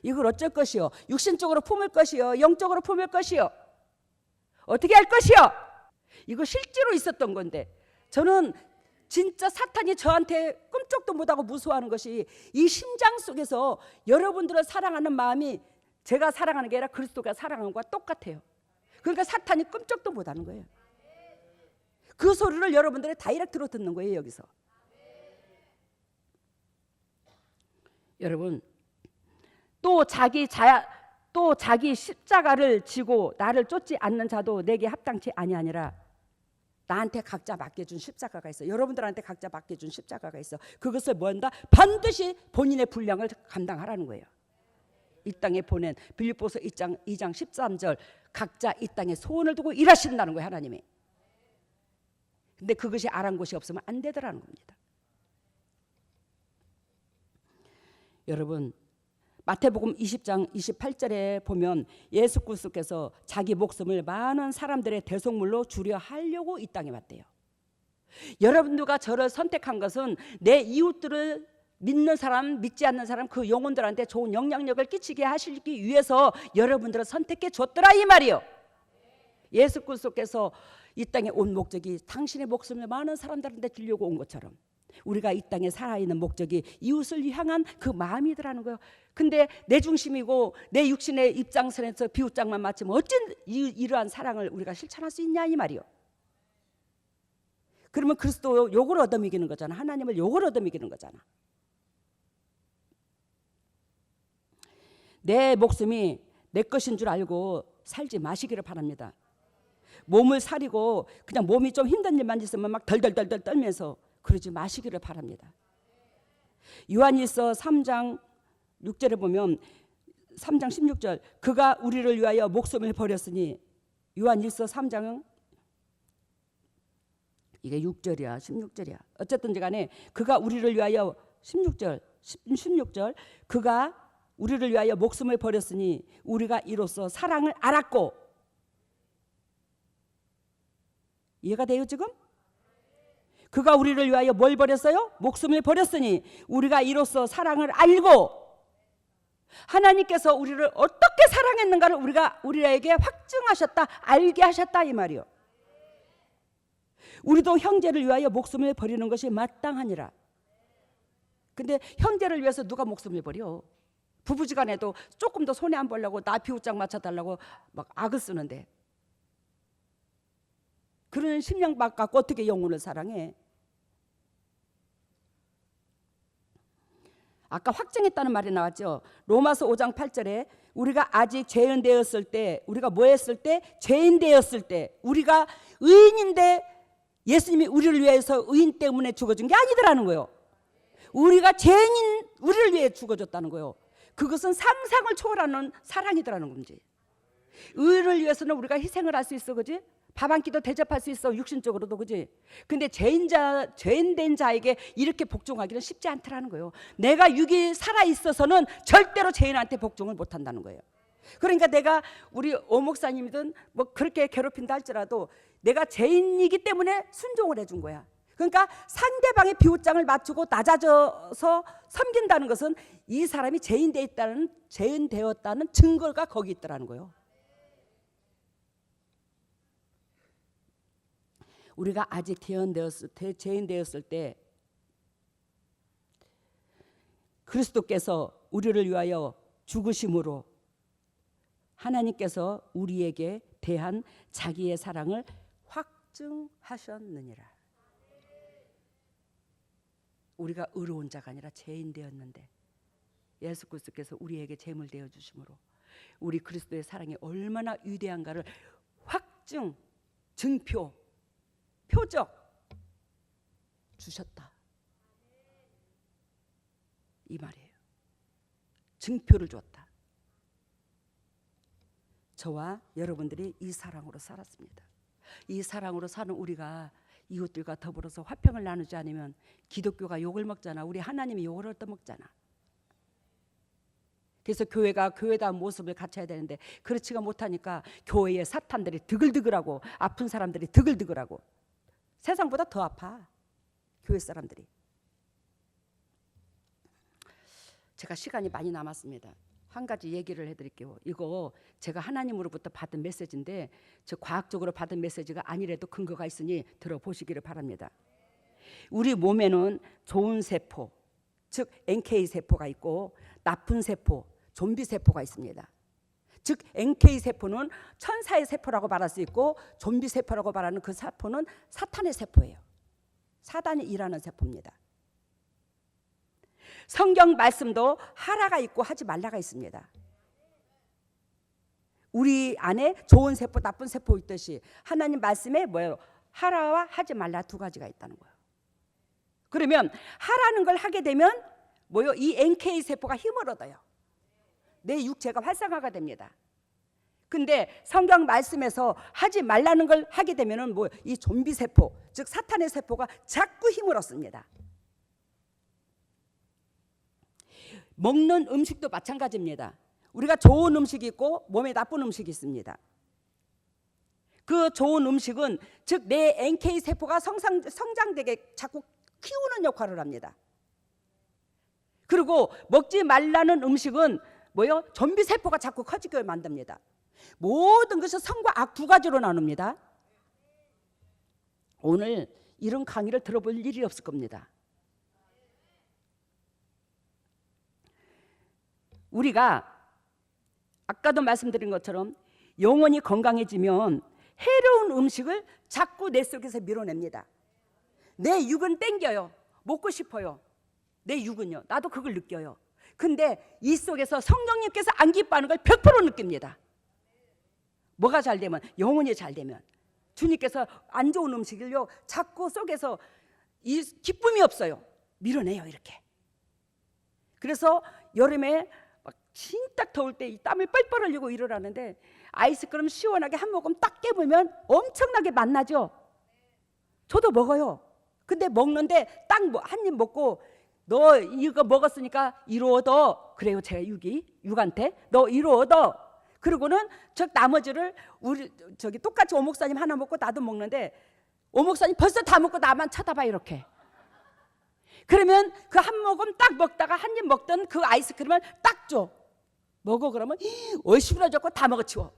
A: 이걸 어쩔 것이요? 육신적으로 품을 것이요? 영적으로 품을 것이요? 어떻게 할 것이요? 이거 실제로 있었던 건데, 저는 진짜 사탄이 저한테 꿈쩍도 못하고 무서워하는 것이 이 심장 속에서 여러분들을 사랑하는 마음이 제가 사랑하는 게 아니라 그리스도가 사랑하는 것과 똑같아요. 그러니까 사탄이 꿈쩍도 못하는 거예요. 그 소리를 여러분들이 다이렉트로 듣는 거예요. 여기서 여러분, 또 자기 십자가를 지고 나를 쫓지 않는 자도 내게 합당치 아니하니라. 나한테 각자 맡겨준 십자가가 있어. 여러분들한테 각자 맡겨준 십자가가 있어. 그것을 뭐한다? 반드시 본인의 분량을 감당하라는 거예요. 이 땅에 보낸 빌립보서 2장 13절, 각자 이 땅에 소원을 두고 일하신다는 거예요. 하나님이. 근데 그것이 아랑곳이 없으면 안 되더라는 겁니다. 여러분, 마태복음 20장 28절에 보면 예수 그리스도께서 자기 목숨을 많은 사람들의 대속물로 주려 하려고 이 땅에 왔대요. 여러분들과 저를 선택한 것은 내 이웃들을 믿는 사람, 믿지 않는 사람, 그 영혼들한테 좋은 영향력을 끼치게 하시기 위해서 여러분들을 선택해 줬더라 이 말이요. 예수 그리스도께서 이 땅에 온 목적이 당신의 목숨을 많은 사람들한테 주려고 온 것처럼 우리가 이 땅에 살아있는 목적이 이웃을 향한 그 마음이더라는 거예요. 근데 내 중심이고 내 육신의 입장선에서 비웃장만 맞으면 어찌 이러한 사랑을 우리가 실천할 수 있냐 이 말이요. 그러면 그리스도 욕을 얻어먹이는 거잖아. 하나님을 욕을 얻어먹이는 거잖아. 내 목숨이 내 것인 줄 알고 살지 마시기를 바랍니다. 몸을 사리고 그냥 몸이 좀 힘든 일만 있으면 막 덜덜덜덜 떨면서 그러지 마시기를 바랍니다. 요한일서 3장 6절에 보면 3장 16절, 그가 우리를 위하여 목숨을 버렸으니, 요한일서 3장은 이게 6절이야 16절이야 어쨌든지 간에 그가 우리를 위하여 16절 그가 우리를 위하여 목숨을 버렸으니 우리가 이로써 사랑을 알았고, 이해가 돼요 지금? 그가 우리를 위하여 뭘 버렸어요? 목숨을 버렸으니 우리가 이로써 사랑을 알고, 하나님께서 우리를 어떻게 사랑했는가를 우리에게 확증하셨다, 알게 하셨다 이 말이요. 우리도 형제를 위하여 목숨을 버리는 것이 마땅하니라. 근데 형제를 위해서 누가 목숨을 버려? 부부지간에도 조금 더 손해 안 보려고 나 비웃장 맞춰달라고 막 악을 쓰는데, 그런 심령 갖고 어떻게 영혼을 사랑해? 아까 확증했다는 말이 나왔죠. 로마서 5장 8절에 우리가 아직 죄인 되었을 때, 우리가 뭐 했을 때? 죄인 되었을 때, 우리가 의인인데 예수님이 우리를 위해서 의인 때문에 죽어준 게 아니더라는 거예요. 우리가 죄인인 우리를 위해 죽어줬다는 거예요. 그것은 상상을 초월하는 사랑이더라는 건지. 의를 위해서는 우리가 희생을 할 수 있어, 그지? 밥 한 끼도 대접할 수 있어, 육신적으로도, 그지? 근데 죄인 된 자에게 이렇게 복종하기는 쉽지 않더라는 거예요. 내가 육이 살아 있어서는 절대로 죄인한테 복종을 못 한다는 거예요. 그러니까 내가 우리 오 목사님이든 뭐 그렇게 괴롭힌다 할지라도 내가 죄인이기 때문에 순종을 해준 거야. 그러니까 상대방의 비웃장을 맞추고 낮아져서 섬긴다는 것은 이 사람이 죄인 되었다는 증거가 거기 있더라는 거예요. 우리가 아직 죄인 되었을 때 그리스도께서 우리를 위하여 죽으심으로 하나님께서 우리에게 대한 자기의 사랑을 확증하셨느니라. 우리가 의로운 자가 아니라 죄인 되었는데 예수 그리스도께서 우리에게 제물 되어 주심으로 우리 그리스도의 사랑이 얼마나 위대한가를 확증, 증표, 표적 주셨다, 이 말이에요. 증표를 줬다. 저와 여러분들이 이 사랑으로 살았습니다. 이 사랑으로 사는 우리가 이웃들과 더불어서 화평을 나누지 않으면 기독교가 욕을 먹잖아. 우리 하나님이 욕을 얻어먹잖아. 그래서 교회가 교회다운 모습을 갖춰야 되는데 그렇지가 못하니까 교회에 사탄들이 드글드글하고 아픈 사람들이 드글드글하고 세상보다 더 아파, 교회 사람들이. 제가 시간이 많이 남았습니다. 한 가지 얘기를 해드릴게요. 이거 제가 하나님으로부터 받은 메시지인데 저 과학적으로 받은 메시지가 아니라도 근거가 있으니 들어보시기를 바랍니다. 우리 몸에는 좋은 세포, 즉 NK 세포가 있고 나쁜 세포, 좀비 세포가 있습니다. 즉 NK 세포는 천사의 세포라고 말할 수 있고 좀비 세포라고 말하는 그 세포는 사탄의 세포예요. 사단이 일하는 세포입니다. 성경 말씀도 하라가 있고 하지 말라가 있습니다. 우리 안에 좋은 세포, 나쁜 세포 있듯이 하나님 말씀에 뭐예요? 하라와 하지 말라 두 가지가 있다는 거예요. 그러면 하라는 걸 하게 되면 뭐요? 이 NK 세포가 힘을 얻어요. 내 육체가 활성화가 됩니다. 근데 성경 말씀에서 하지 말라는 걸 하게 되면은 뭐 이 좀비 세포, 즉 사탄의 세포가 자꾸 힘을 얻습니다. 먹는 음식도 마찬가지입니다. 우리가 좋은 음식이 있고 몸에 나쁜 음식이 있습니다. 그 좋은 음식은 즉 내 NK 세포가 성장되게 자꾸 키우는 역할을 합니다. 그리고 먹지 말라는 음식은 뭐요? 좀비 세포가 자꾸 커지게 만듭니다. 모든 것이 선과 악 두 가지로 나눕니다. 오늘 이런 강의를 들어볼 일이 없을 겁니다. 우리가 아까도 말씀드린 것처럼 영혼이 건강해지면 해로운 음식을 자꾸 내 속에서 밀어냅니다. 내 육은 땡겨요. 먹고 싶어요. 내 육은요. 나도 그걸 느껴요. 근데 이 속에서 성령님께서 안 기뻐하는 걸 100% 느낍니다. 뭐가 잘 되면? 영혼이 잘 되면. 주님께서 안 좋은 음식을요 자꾸 속에서 이 기쁨이 없어요. 밀어내요 이렇게. 그래서 여름에 막 진짜 더울 때 이 땀을 뻘뻘 흘리고 일어나는데 아이스크림 시원하게 한 모금 딱 깨물면 엄청나게 맛나죠. 저도 먹어요. 근데 먹는데 딱 한 입 먹고 너 이거 먹었으니까 이로 얻어. 그래요 제가 육한테 너 이로 얻어. 그리고는 저 나머지를 우리 저기 똑같이 오 목사님 하나 먹고 나도 먹는데 오 목사님 벌써 다 먹고 나만 쳐다봐 이렇게. 그러면 그 한 모금 딱 먹다가 한 입 먹던 그 아이스크림을 딱 줘. 먹어 그러면 얼씨구러졌고 다 먹어치워.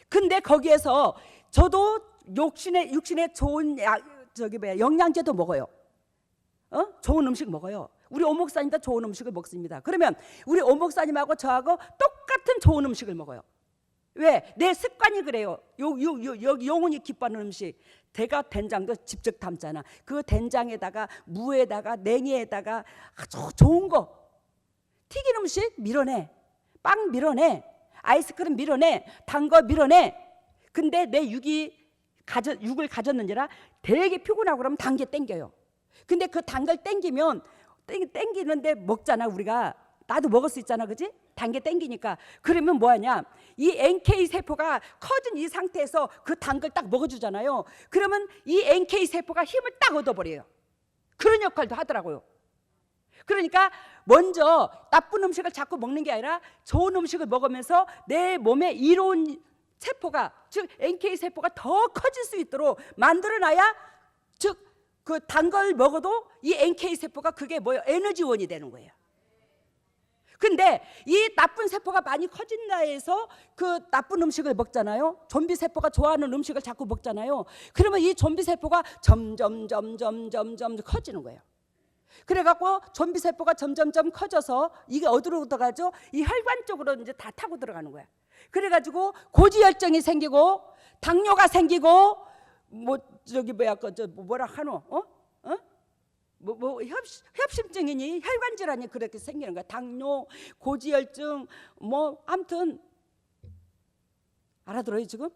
A: 근데 거기에서 저도 육신에 좋은 영양제도 먹어요. 좋은 음식 먹어요. 우리 오 목사님도 좋은 음식을 먹습니다. 그러면 우리 오 목사님하고 저하고 똑같은 좋은 음식을 먹어요. 왜? 내 습관이 그래요. 여기 영혼이 기뻐하는 음식. 대가 된장도 직접 담잖아. 그 된장에다가 무에다가 냉이에다가 아주 좋은 거, 튀긴 음식 밀어내, 빵 밀어내, 아이스크림 밀어내, 단 거 밀어내. 근데 내 육을 가졌는지라 되게 피곤하고 그러면 단 게 땡겨요. 근데 그 단 걸 땡기면 땡기는데 먹잖아. 우리가 나도 먹을 수 있잖아, 그지? 단 게 땡기니까. 그러면 뭐하냐, 이 NK 세포가 커진 이 상태에서 그 단 걸 딱 먹어주잖아요. 그러면 이 NK 세포가 힘을 딱 얻어버려요. 그런 역할도 하더라고요. 그러니까 먼저 나쁜 음식을 자꾸 먹는 게 아니라 좋은 음식을 먹으면서 내 몸에 이로운 세포가, 즉 NK 세포가 더 커질 수 있도록 만들어놔야, 즉 그 단 걸 먹어도 이 NK 세포가 그게 뭐예요? 에너지원이 되는 거예요. 근데 이 나쁜 세포가 많이 커진다 해서 그 나쁜 음식을 먹잖아요. 좀비 세포가 좋아하는 음식을 자꾸 먹잖아요. 그러면 이 좀비 세포가 점점 커지는 거예요. 그래갖고 좀비 세포가 점점 커져서 이게 어디로 들어가죠? 이 혈관 쪽으로 이제 다 타고 들어가는 거야. 그래가지고 고지혈증이 생기고 당뇨가 생기고 뭐 저기 뭐야 저 뭐라 하노? 협심증이니 혈관 질환이 그렇게 생기는 거야. 당뇨, 고지혈증, 뭐 아무튼 알아들어요 지금?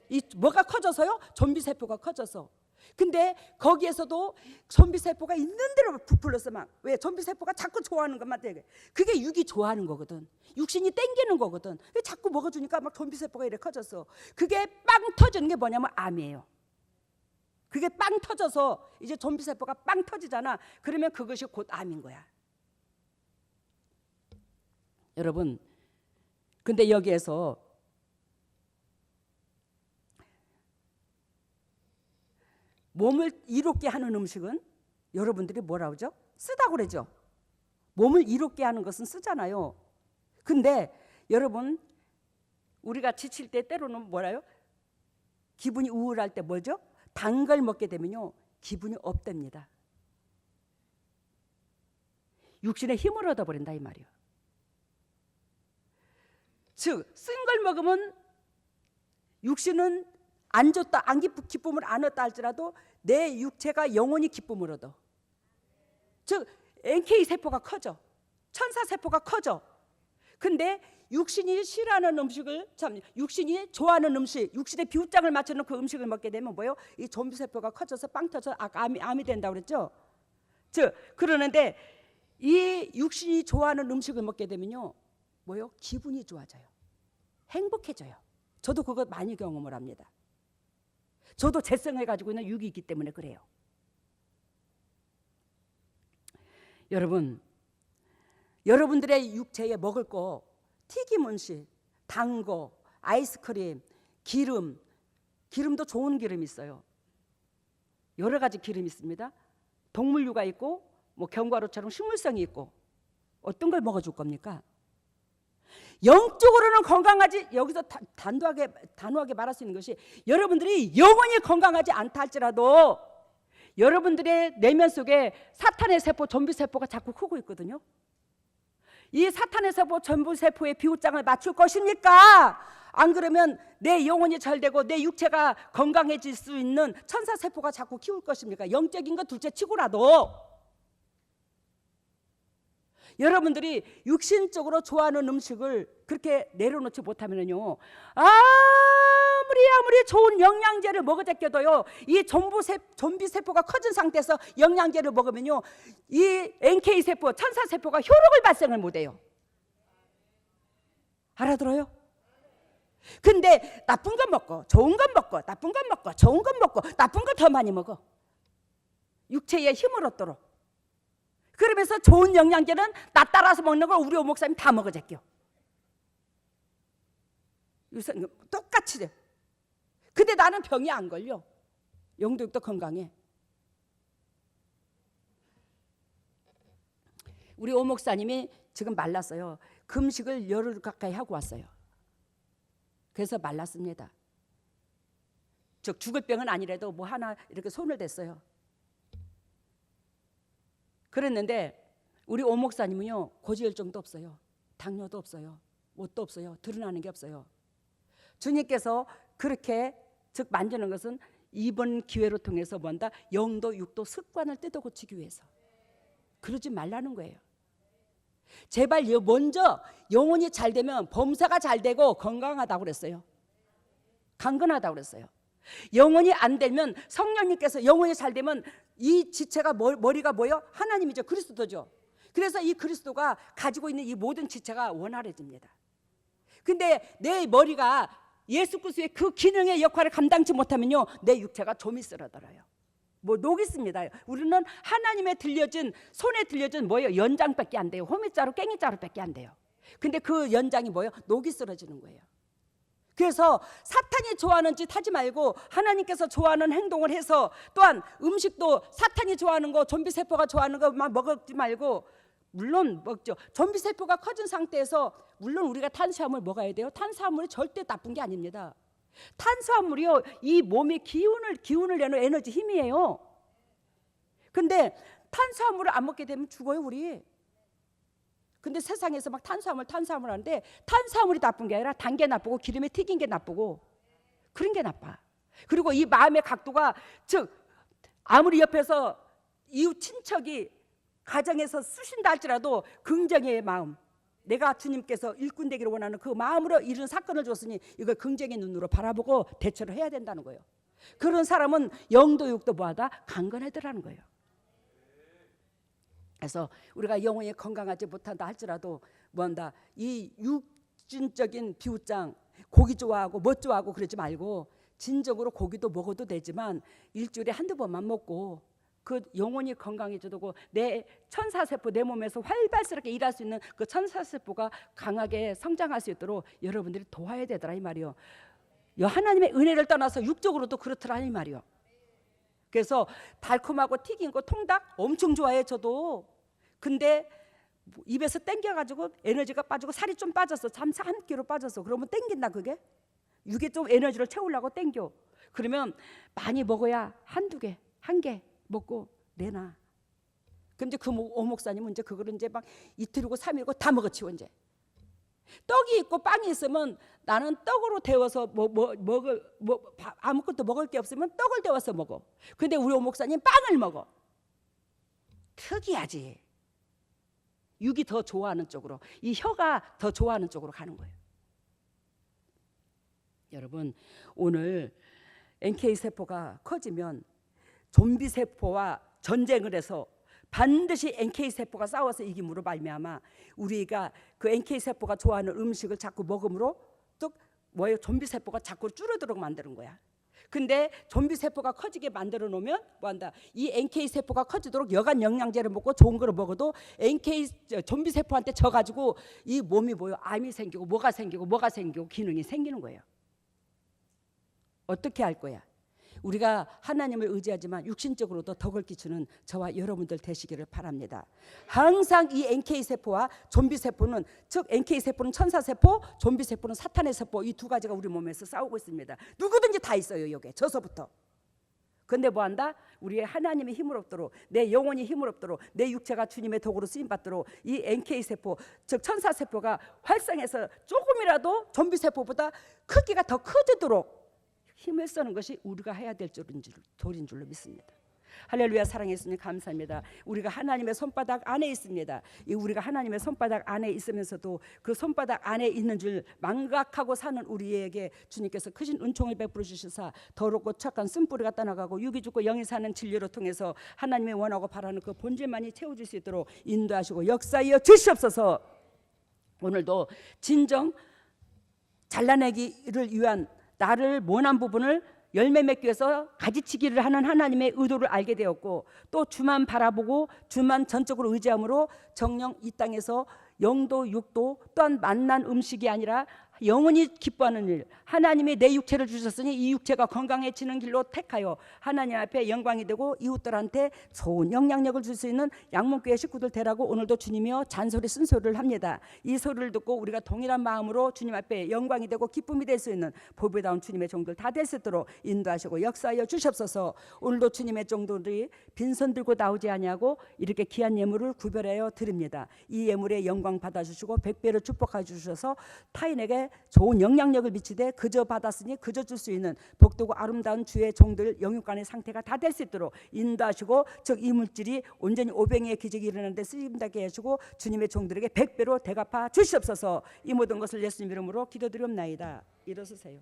A: 이 뭐가 커져서요? 좀비 세포가 커져서. 근데 거기에서도 좀비 세포가 있는 대로 부풀려서 막, 왜? 좀비 세포가 자꾸 좋아하는 것만 되게. 그게 육이 좋아하는 거거든. 육신이 땡기는 거거든. 자꾸 먹어주니까 막 좀비 세포가 이렇게 커졌어. 그게 빵 터지는 게 뭐냐면 암이에요. 그게 빵 터져서 이제 좀비 세포가 빵 터지잖아. 그러면 그것이 곧 암인 거야. 여러분, 근데 여기에서 몸을 이롭게 하는 음식은 여러분들이 뭐라 그러죠? 쓰다고 그러죠. 몸을 이롭게 하는 것은 쓰잖아요. 근데 여러분, 우리가 지칠 때 때로는 뭐라요? 기분이 우울할 때 뭐죠? 단 걸 먹게 되면요, 기분이 업됩니다. 육신에 힘을 얻어버린다 이 말이에요. 즉, 쓴 걸 먹으면 육신은 안 줬다, 기쁨을 안 얻다 할지라도 내 육체가 영원히 기쁨을 얻어. 즉 NK 세포가 커져, 천사 세포가 커져. 근데 육신이 싫어하는 음식을, 참 육신이 좋아하는 음식, 육신의 비후장을 맞추는 그 음식을 먹게 되면 뭐예요? 이 좀비 세포가 커져서 빵 터져 암이 된다고 그랬죠. 즉 그러는데 이 육신이 좋아하는 음식을 먹게 되면요, 뭐예요? 기분이 좋아져요. 행복해져요. 저도 그거 많이 경험을 합니다. 저도 재성을 가지고 있는 육이 있기 때문에 그래요. 여러분, 여러분들의 육체에 먹을 거, 튀김 음식, 단 거, 아이스크림, 기름도 좋은 기름이 있어요. 여러 가지 기름이 있습니다. 동물류가 있고 뭐 견과류처럼 식물성이 있고. 어떤 걸 먹어줄 겁니까? 영적으로는 건강하지, 여기서 단호하게 말할 수 있는 것이, 여러분들이 영원히 건강하지 않다 할지라도 여러분들의 내면 속에 사탄의 세포, 좀비 세포가 자꾸 크고 있거든요. 이 사탄의 세포, 좀비 세포의 비후장을 맞출 것입니까? 안 그러면 내 영혼이 잘되고 내 육체가 건강해질 수 있는 천사 세포가 자꾸 키울 것입니까? 영적인 거 둘째 치고라도 여러분들이 육신적으로 좋아하는 음식을 그렇게 내려놓지 못하면요, 아무리 좋은 영양제를 먹어제껴도요, 이 좀비 세포가 커진 상태에서 영양제를 먹으면요, 이 NK 세포, 천사 세포가 효력을 발생을 못해요. 알아들어요? 근데 나쁜 건 먹고 좋은 건 먹고, 나쁜 건 먹고 좋은 건 먹고, 나쁜 거 더 많이 먹어. 육체에 힘을 얻도록. 그러면서 좋은 영양제는 나 따라서 먹는 걸 우리 목사님 다 먹어 제껴. 똑같이 돼. 근데 나는 병이 안 걸려. 영도육도 건강해. 우리 오 목사님이 지금 말랐어요. 금식을 열흘 가까이 하고 왔어요. 그래서 말랐습니다. 즉 죽을 병은 아니라도 뭐 하나 이렇게 손을 댔어요. 그랬는데 우리 오 목사님은요 고지혈증도 없어요. 당뇨도 없어요. 뭣도 없어요. 드러나는 게 없어요. 주님께서 그렇게 즉 만드는 것은 이번 기회로 통해서 뭔다? 영도 육도 습관을 뜯어 고치기 위해서. 그러지 말라는 거예요. 제발 먼저 영혼이 잘 되면 범사가 잘 되고 건강하다고 그랬어요. 강건하다고 그랬어요. 영혼이 안 되면 성령님께서 영혼이 잘 되면 이 지체가 머리가 뭐예요? 하나님이죠. 그리스도죠. 그래서 이 그리스도가 가지고 있는 이 모든 지체가 원활해집니다. 근데 내 머리가 예수 그리스도의 그 기능의 역할을 감당치 못하면요 내 육체가 좀이 쓰러들어요. 뭐 녹있습니다. 우리는 하나님의 들려진 손에 들려진 뭐예요? 연장밖에 안 돼요. 호미자루 깽이자루밖에 안 돼요. 근데 그 연장이 뭐예요? 녹이 쓰러지는 거예요. 그래서 사탄이 좋아하는 짓 하지 말고 하나님께서 좋아하는 행동을 해서, 또한 음식도 사탄이 좋아하는 거, 좀비세포가 좋아하는 거만 먹지 말고, 물론 먹죠. 좀비세포가 커진 상태에서 물론 우리가 탄수화물 먹어야 돼요. 탄수화물이 절대 나쁜 게 아닙니다. 탄수화물이요 이 몸의 기운을 내는 에너지 힘이에요. 근데 탄수화물을 안 먹게 되면 죽어요 우리. 근데 세상에서 막 탄수화물 하는데 탄수화물이 나쁜 게 아니라 단 게 나쁘고 기름에 튀긴 게 나쁘고 그런 게 나빠. 그리고 이 마음의 각도가, 즉 아무리 옆에서 이웃 친척이 가정에서 쓰신다 할지라도 긍정의 마음, 내가 주님께서 일꾼 되기를 원하는 그 마음으로 이런 사건을 줬으니 이걸 긍정의 눈으로 바라보고 대처를 해야 된다는 거예요. 그런 사람은 영도 육도 뭐하다? 강건하더라는 거예요. 그래서 우리가 영혼이 건강하지 못한다 할지라도 뭔다? 이 육신적인 비우장, 고기 좋아하고 뭐 좋아하고 그러지 말고 진정으로 고기도 먹어도 되지만 일주일에 한두 번만 먹고 그 영혼이 건강해지고 내 천사세포, 내 몸에서 활발스럽게 일할 수 있는 그 천사세포가 강하게 성장할 수 있도록 여러분들이 도와야 되더라 이 말이요. 하나님의 은혜를 떠나서 육적으로도 그렇더라 이 말이요. 그래서 달콤하고 튀긴 거 통닭 엄청 좋아해 저도. 근데 입에서 땡겨가지고 에너지가 빠지고 살이 좀 빠졌어. 3kg 빠졌어. 그러면 땡긴다 그게? 이게 좀 에너지를 채우려고 땡겨. 그러면 많이 먹어야 한두 개, 한 개 먹고 내놔. 근데 그 오목사님은 이제 그거를 이제 막 이틀이고 3일이고 다 먹어치워. 이제 떡이 있고 빵이 있으면 나는 떡으로 데워서 아무것도 먹을 게 없으면 떡을 데워서 먹어. 근데 우리 오목사님 빵을 먹어. 특이하지. 육이 더 좋아하는 쪽으로, 이 혀가 더 좋아하는 쪽으로 가는 거예요. 여러분 오늘 NK세포가 커지면 좀비세포와 전쟁을 해서 반드시 NK세포가 싸워서 이김으로 말미암아 우리가 그 NK세포가 좋아하는 음식을 자꾸 먹음으로 또 뭐예요? 좀비세포가 자꾸 줄어들게 만드는 거야. 근데 좀비세포가 커지게 만들어 놓으면 뭐한다? 이 NK세포가 커지도록 여간 영양제를 먹고 좋은 거를 먹어도 좀비세포한테 져가지고 이 몸이 뭐예요? 암이 생기고 뭐가 생기고 기능이 생기는 거예요. 어떻게 할 거야? 우리가 하나님을 의지하지만 육신적으로도 덕을 끼치는 저와 여러분들 되시기를 바랍니다. 항상 이 NK세포와 좀비세포는, 즉 NK세포는 천사세포, 좀비세포는 사탄의 세포, 이 두 가지가 우리 몸에서 싸우고 있습니다. 누구든지 다 있어요 여기에 저서부터. 근데 뭐한다? 우리의 하나님의 힘을 얻도록, 내 영혼이 힘을 얻도록, 내 육체가 주님의 도구로 쓰임받도록 이 NK세포, 즉 천사세포가 활성해서 조금이라도 좀비세포보다 크기가 더 커지도록 힘을 쓰는 것이 우리가 해야 될 도리인 줄로 믿습니다. 할렐루야. 사랑해 예수님 감사합니다. 우리가 하나님의 손바닥 안에 있습니다. 우리가 하나님의 손바닥 안에 있으면서도 그 손바닥 안에 있는 줄 망각하고 사는 우리에게 주님께서 크신 은총을 베풀어 주시사 더럽고 착한 쓴뿌리가 떠나가고 육이 죽고 영이 사는 진리로 통해서 하나님의 원하고 바라는 그 본질만이 채워질 수 있도록 인도하시고 역사하여 주시옵소서. 오늘도 진정 잘라내기를 위한 나를 모난 부분을 열매 맺기 위해서 가지치기를 하는 하나님의 의도를 알게 되었고, 또 주만 바라보고 주만 전적으로 의지함으로 정녕 이 땅에서 영도 육도 또한 만난 음식이 아니라 영원히 기뻐하는 일, 하나님이 내 육체를 주셨으니 이 육체가 건강해지는 길로 택하여 하나님 앞에 영광이 되고 이웃들한테 좋은 영향력을 줄 수 있는 양문교회 식구들 되라고 오늘도 주님이여 잔소리 쓴소리를 합니다. 이 소리를 듣고 우리가 동일한 마음으로 주님 앞에 영광이 되고 기쁨이 될 수 있는 보배다운 주님의 종들 다 될 수 있도록 인도하시고 역사하여 주시옵소서. 오늘도 주님의 종들이 빈손 들고 나오지 아니하고 이렇게 귀한 예물을 구별하여 드립니다. 이 예물에 영광 받아주시고 백배로 축복해 주셔서 타인에게 좋은 영향력을 미치되 그저 받았으니 그저 줄 수 있는 복되고 아름다운 주의 종들 영육간의 상태가 다 될 수 있도록 인도하시고 즉 이 물질이 온전히 오병이의 기적이 일어나는 데 쓰임되게 하시고 주님의 종들에게 백배로 대갚아 주시옵소서. 이 모든 것을 예수님 이름으로 기도드리옵나이다. 일어서세요.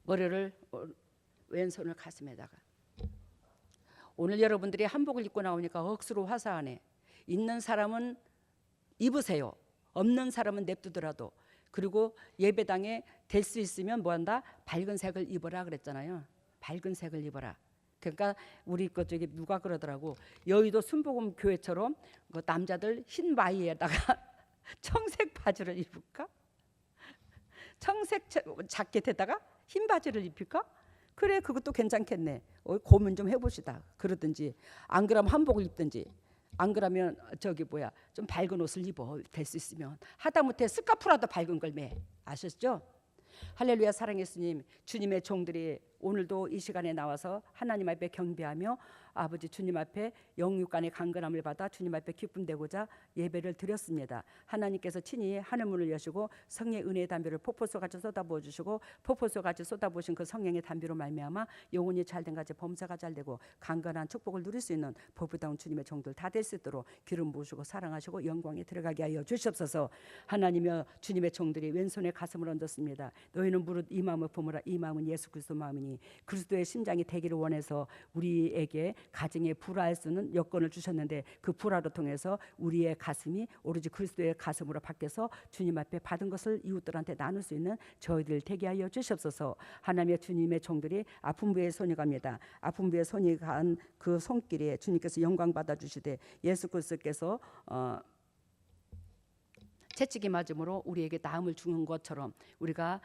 A: 머리를 왼손을 가슴에다가. 오늘 여러분들이 한복을 입고 나오니까 억수로 화사하네. 있는 사람은 입으세요. 없는 사람은 냅두더라도. 그리고 예배당에 될 수 있으면 뭐한다? 밝은 색을 입어라 그랬잖아요. 밝은 색을 입어라. 그러니까 우리 저기 누가 그러더라고. 여의도 순복음 교회처럼 그 남자들 흰 바위에다가 청색 바지를 입을까? 청색 자켓에다가 흰 바지를 입힐까? 그래, 그것도 괜찮겠네. 고민 좀 해봅시다. 그러든지 안 그러면 한복을 입든지 안 그러면 저기 뭐야 좀 밝은 옷을 입어. 될 수 있으면 하다못해 스카프라도 밝은 걸 매. 아셨죠? 할렐루야. 사랑의 예수님, 주님의 종들이 오늘도 이 시간에 나와서 하나님 앞에 경배하며 아버지 주님 앞에 영육간의 강건함을 받아 주님 앞에 기쁨되고자 예배를 드렸습니다. 하나님께서 친히 하늘문을 여시고 성령의 은혜의 담비를 폭포수같이 쏟아부어 주시고 폭포수같이 쏟아부으신 그 성령의 담비로 말미암아 영혼이 잘된 같이 범사가 잘되고 강건한 축복을 누릴 수 있는 보배다운 주님의 종들 다 될 수 있도록 기름 부으시고 사랑하시고 영광에 들어가게 하여 주시옵소서. 하나님여 주님의 종들이 왼손에 가슴을 얹었습니다. 너희는 무릇 이 마음을 품으라. 이 마음은 예수 그리스도 마음이니 그리스도의 심장이 되기를 원해서 우리에게 가정에 불화할 수 있는 여건을 주셨는데 그 불화로 통해서 우리의 가슴이 오로지 그리스도의 가슴으로 바뀌어서 주님 앞에 받은 것을 이웃들한테 나눌 수 있는 저희들 되게 하여 주시옵소서. 하나님의 주님의 종들이 아픈 부에 손이 갑니다. 아픈 부에 손이 간 그 손길에 주님께서 영광 받아주시되 예수 그리스도께서 채찍이 맞음으로 우리에게 나음을 주는 것처럼 우리가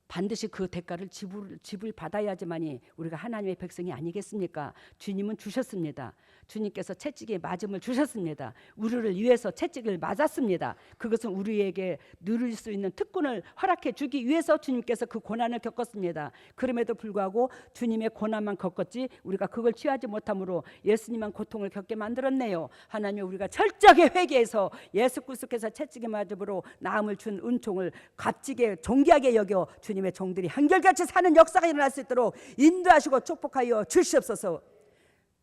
A: 반드시 그 대가를 지불 받아야지만이 우리가 하나님의 백성이 아니겠습니까? 주님은 주셨습니다. 주님께서 채찍에 맞음을 주셨습니다. 우리를 위해서 채찍을 맞았습니다. 그것은 우리에게 누릴 수 있는 특권을 허락해 주기 위해서 주님께서 그 고난을 겪었습니다. 그럼에도 불구하고 주님의 고난만 겪었지 우리가 그걸 취하지 못함으로 예수님만 고통을 겪게 만들었네요. 하나님, 우리가 철저하게 회개해서 예수 그리스도께서 채찍에 맞음으로 나음을 준 은총을 값지게 존귀하게 여겨 주님의 종들이 한결같이 사는 역사가 일어날 수 있도록 인도하시고 축복하여 주시옵소서.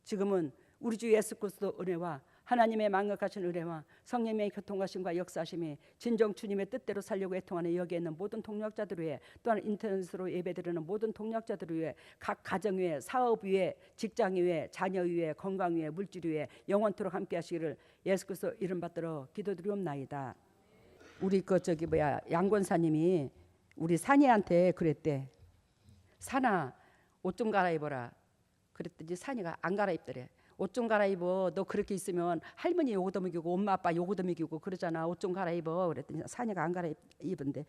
A: 지금은 우리 주 예수 그리스도 은혜와 하나님의 만극하신 은혜와 성령의 교통하심과 역사하심이 진정 주님의 뜻대로 살려고 애통하는 여기에 있는 모든 동력자들 위해, 또한 인터넷으로 예배드리는 모든 동력자들 위해, 각 가정 위에, 사업 위에, 직장 위에, 자녀 위에, 건강 위에, 물질 위에 영원토록 함께 하시기를 예수 그리스도 이름 받들어 기도드리옵나이다. 우리 양권사님이 우리 산이한테 그랬대. 산아, 옷 좀 갈아입어라. 그랬더니 산이가 안 갈아입더래. 옷 좀 갈아입어. 너 그렇게 있으면 할머니 요거도 먹이고 엄마 아빠 요거도 먹이고 그러잖아. 옷 좀 갈아입어. 그랬더니 산이가 안 갈아입은데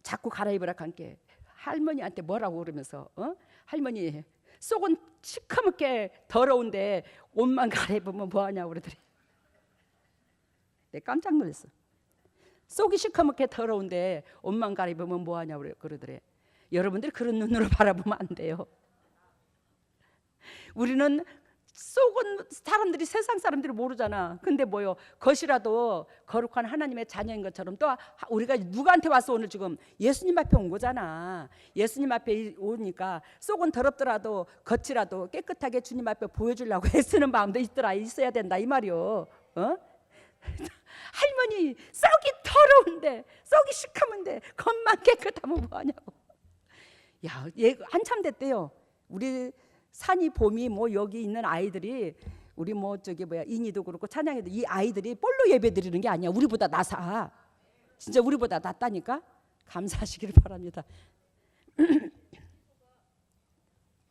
A: 자꾸 갈아입으라 함께 할머니한테 뭐라고 그러면서 할머니 속은 시커멓게 더러운데 옷만 갈아입으면 뭐하냐고 그러더래. 내가 깜짝 놀랐어. 속이 시커멓게 더러운데 옷만 갈아입으면 뭐하냐고 그러더래. 여러분들이 그런 눈으로 바라보면 안 돼요. 우리는 속은 사람들이 세상 사람들이 모르잖아. 근데 뭐요? 겉이라도 거룩한 하나님의 자녀인 것처럼 또 우리가 누구한테 와서 오늘 지금 예수님 앞에 온 거잖아. 예수님 앞에 오니까 속은 더럽더라도 겉이라도 깨끗하게 주님 앞에 보여주려고 애쓰는 마음도 있어야 된다 이 말이요. 할머니 썩이 더러운데 썩이 시커먼데 겉만 깨끗하면 뭐하냐고. 야, 얘 한참 됐대요. 우리 산이 봄이 뭐 여기 있는 아이들이 우리 인이도 그렇고 찬양이도 이 아이들이 볼로 예배드리는 게 아니야. 우리보다 나사. 진짜 우리보다 낫다니까. 감사하시기를 바랍니다.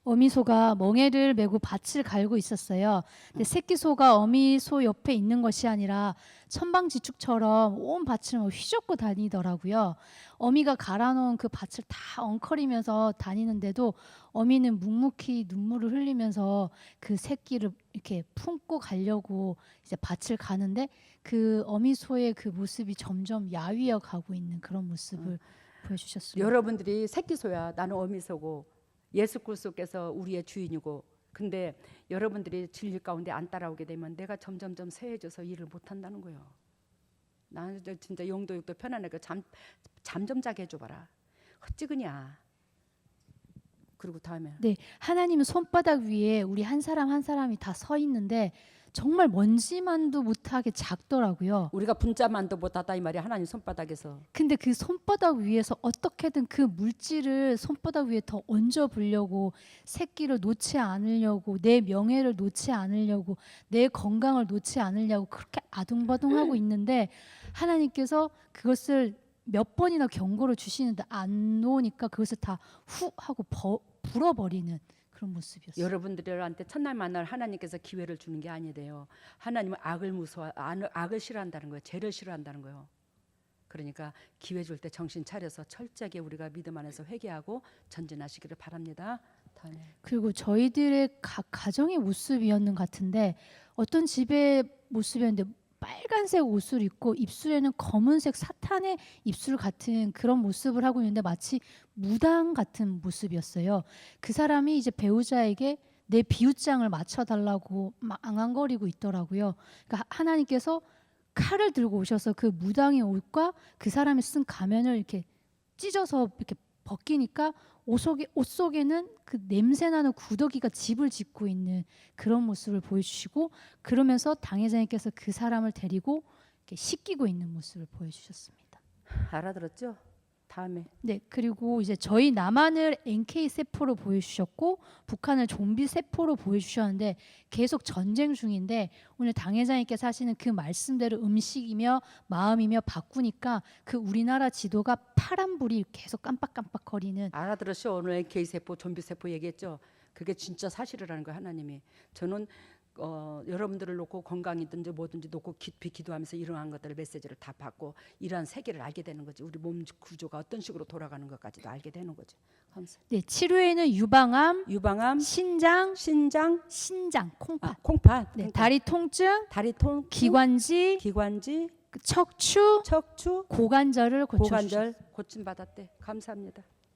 C: 어미소가 멍에를 메고 밭을 갈고 있었어요. 근데 새끼 소가 어미소 옆에 있는 것이 아니라 천방지축처럼 온 밭을 막 휘젓고 다니더라고요. 어미가 갈아놓은 그 밭을 다 엉커리면서 다니는데도 어미는 묵묵히 눈물을 흘리면서 그 새끼를 이렇게 품고 가려고 이제 밭을 가는데 그 어미소의 그 모습이 점점 야위어 가고 있는 그런 모습을 보여주셨습니다.
A: 여러분들이 새끼소야. 나는 어미소고 예수 그리스도께서 우리의 주인이고, 근데 여러분들이 진리 가운데 안 따라오게 되면 내가 점점점 쇠해져서 일을 못 한다는 거예요. 나는 진짜 용도육도 편안하게 잠 좀 자게 해줘봐라. 헛찌그냐. 그리고 다음에
C: 네, 하나님은 손바닥 위에 우리 한 사람 한 사람이 다 서 있는데 정말 먼지만도 못하게 작더라고요.
A: 우리가 분자만도 못하다 이 말이야. 하나님 손바닥에서.
C: 근데 그 손바닥 위에서 어떻게든 그 물질을 손바닥 위에 더 얹어 보려고, 새끼를 놓지 않으려고, 내 명예를 놓지 않으려고, 내 건강을 놓지 않으려고 그렇게 아둥바둥하고 있는데 하나님께서 그것을 몇 번이나 경고를 주시는데 안 놓으니까 그것을 다 후 하고 불어버리는 그런 모습이었어요.
A: 여러분들한테 첫날 만날 하나님께서 기회를 주는 게 아니래요. 하나님은 악을 싫어한다는 거예요. 죄를 싫어한다는 거예요. 그러니까 기회 줄 때 정신 차려서 철저하게 우리가 믿음 안에서 회개하고 전진하시기를 바랍니다. 다음에.
C: 그리고 저희들의 각 가정의 모습이었는 같은데 어떤 집의 모습이었는데 빨간색 옷을 입고 입술에는 검은색 사탄의 입술 같은 그런 모습을 하고 있는데 마치 무당 같은 모습이었어요. 그 사람이 이제 배우자에게 내 비웃장을 맞춰달라고 막 앙앙거리고 있더라고요. 그러니까 하나님께서 칼을 들고 오셔서 그 무당의 옷과 그 사람이 쓴 가면을 이렇게 찢어서 이렇게 벗기니까 옷 속에는 그 냄새나는 구더기가 집을 짓고 있는 그런 모습을 보여주시고, 그러면서 당회장님께서 그 사람을 데리고 이렇게 씻기고 있는 모습을 보여주셨습니다.
A: 알아들었죠? 다음에.
C: 네, 그리고 이제 저희 남한을 NK 세포로 보여주셨고 북한을 좀비 세포로 보여주셨는데 계속 전쟁 중인데 오늘 당회장님께서 하시는 그 말씀대로 음식이며 마음이며 바꾸니까 그 우리나라 지도가 파란불이 계속 깜빡깜빡거리는.
A: 알아들었죠? 오늘 K세포, 좀비세포 얘기했죠? 그게 진짜 사실이라는 거예요. 하나님이. 저는 여러분들을 놓고 건강이든지 뭐든지 놓고 깊이 기도하면서 이러한 것들을 메시지를 다 받고 이러한 세계를 알게 되는 거지. 우리 몸 구조가 어떤 식으로 돌아가는 것까지도 알게 되는 거지.
C: 네, 치료에는 유방암,
A: 유방암,
C: 신장,
A: 신장,
C: 콩팥,
A: 콩팥,
C: 네, 다리 통증,
A: 다리 통,
C: 기관지,
A: 기관지,
C: 척추,
A: 척추,
C: 고관절을 고쳐주셨어요.
A: 고관절 고침 받았대. 감사합니다.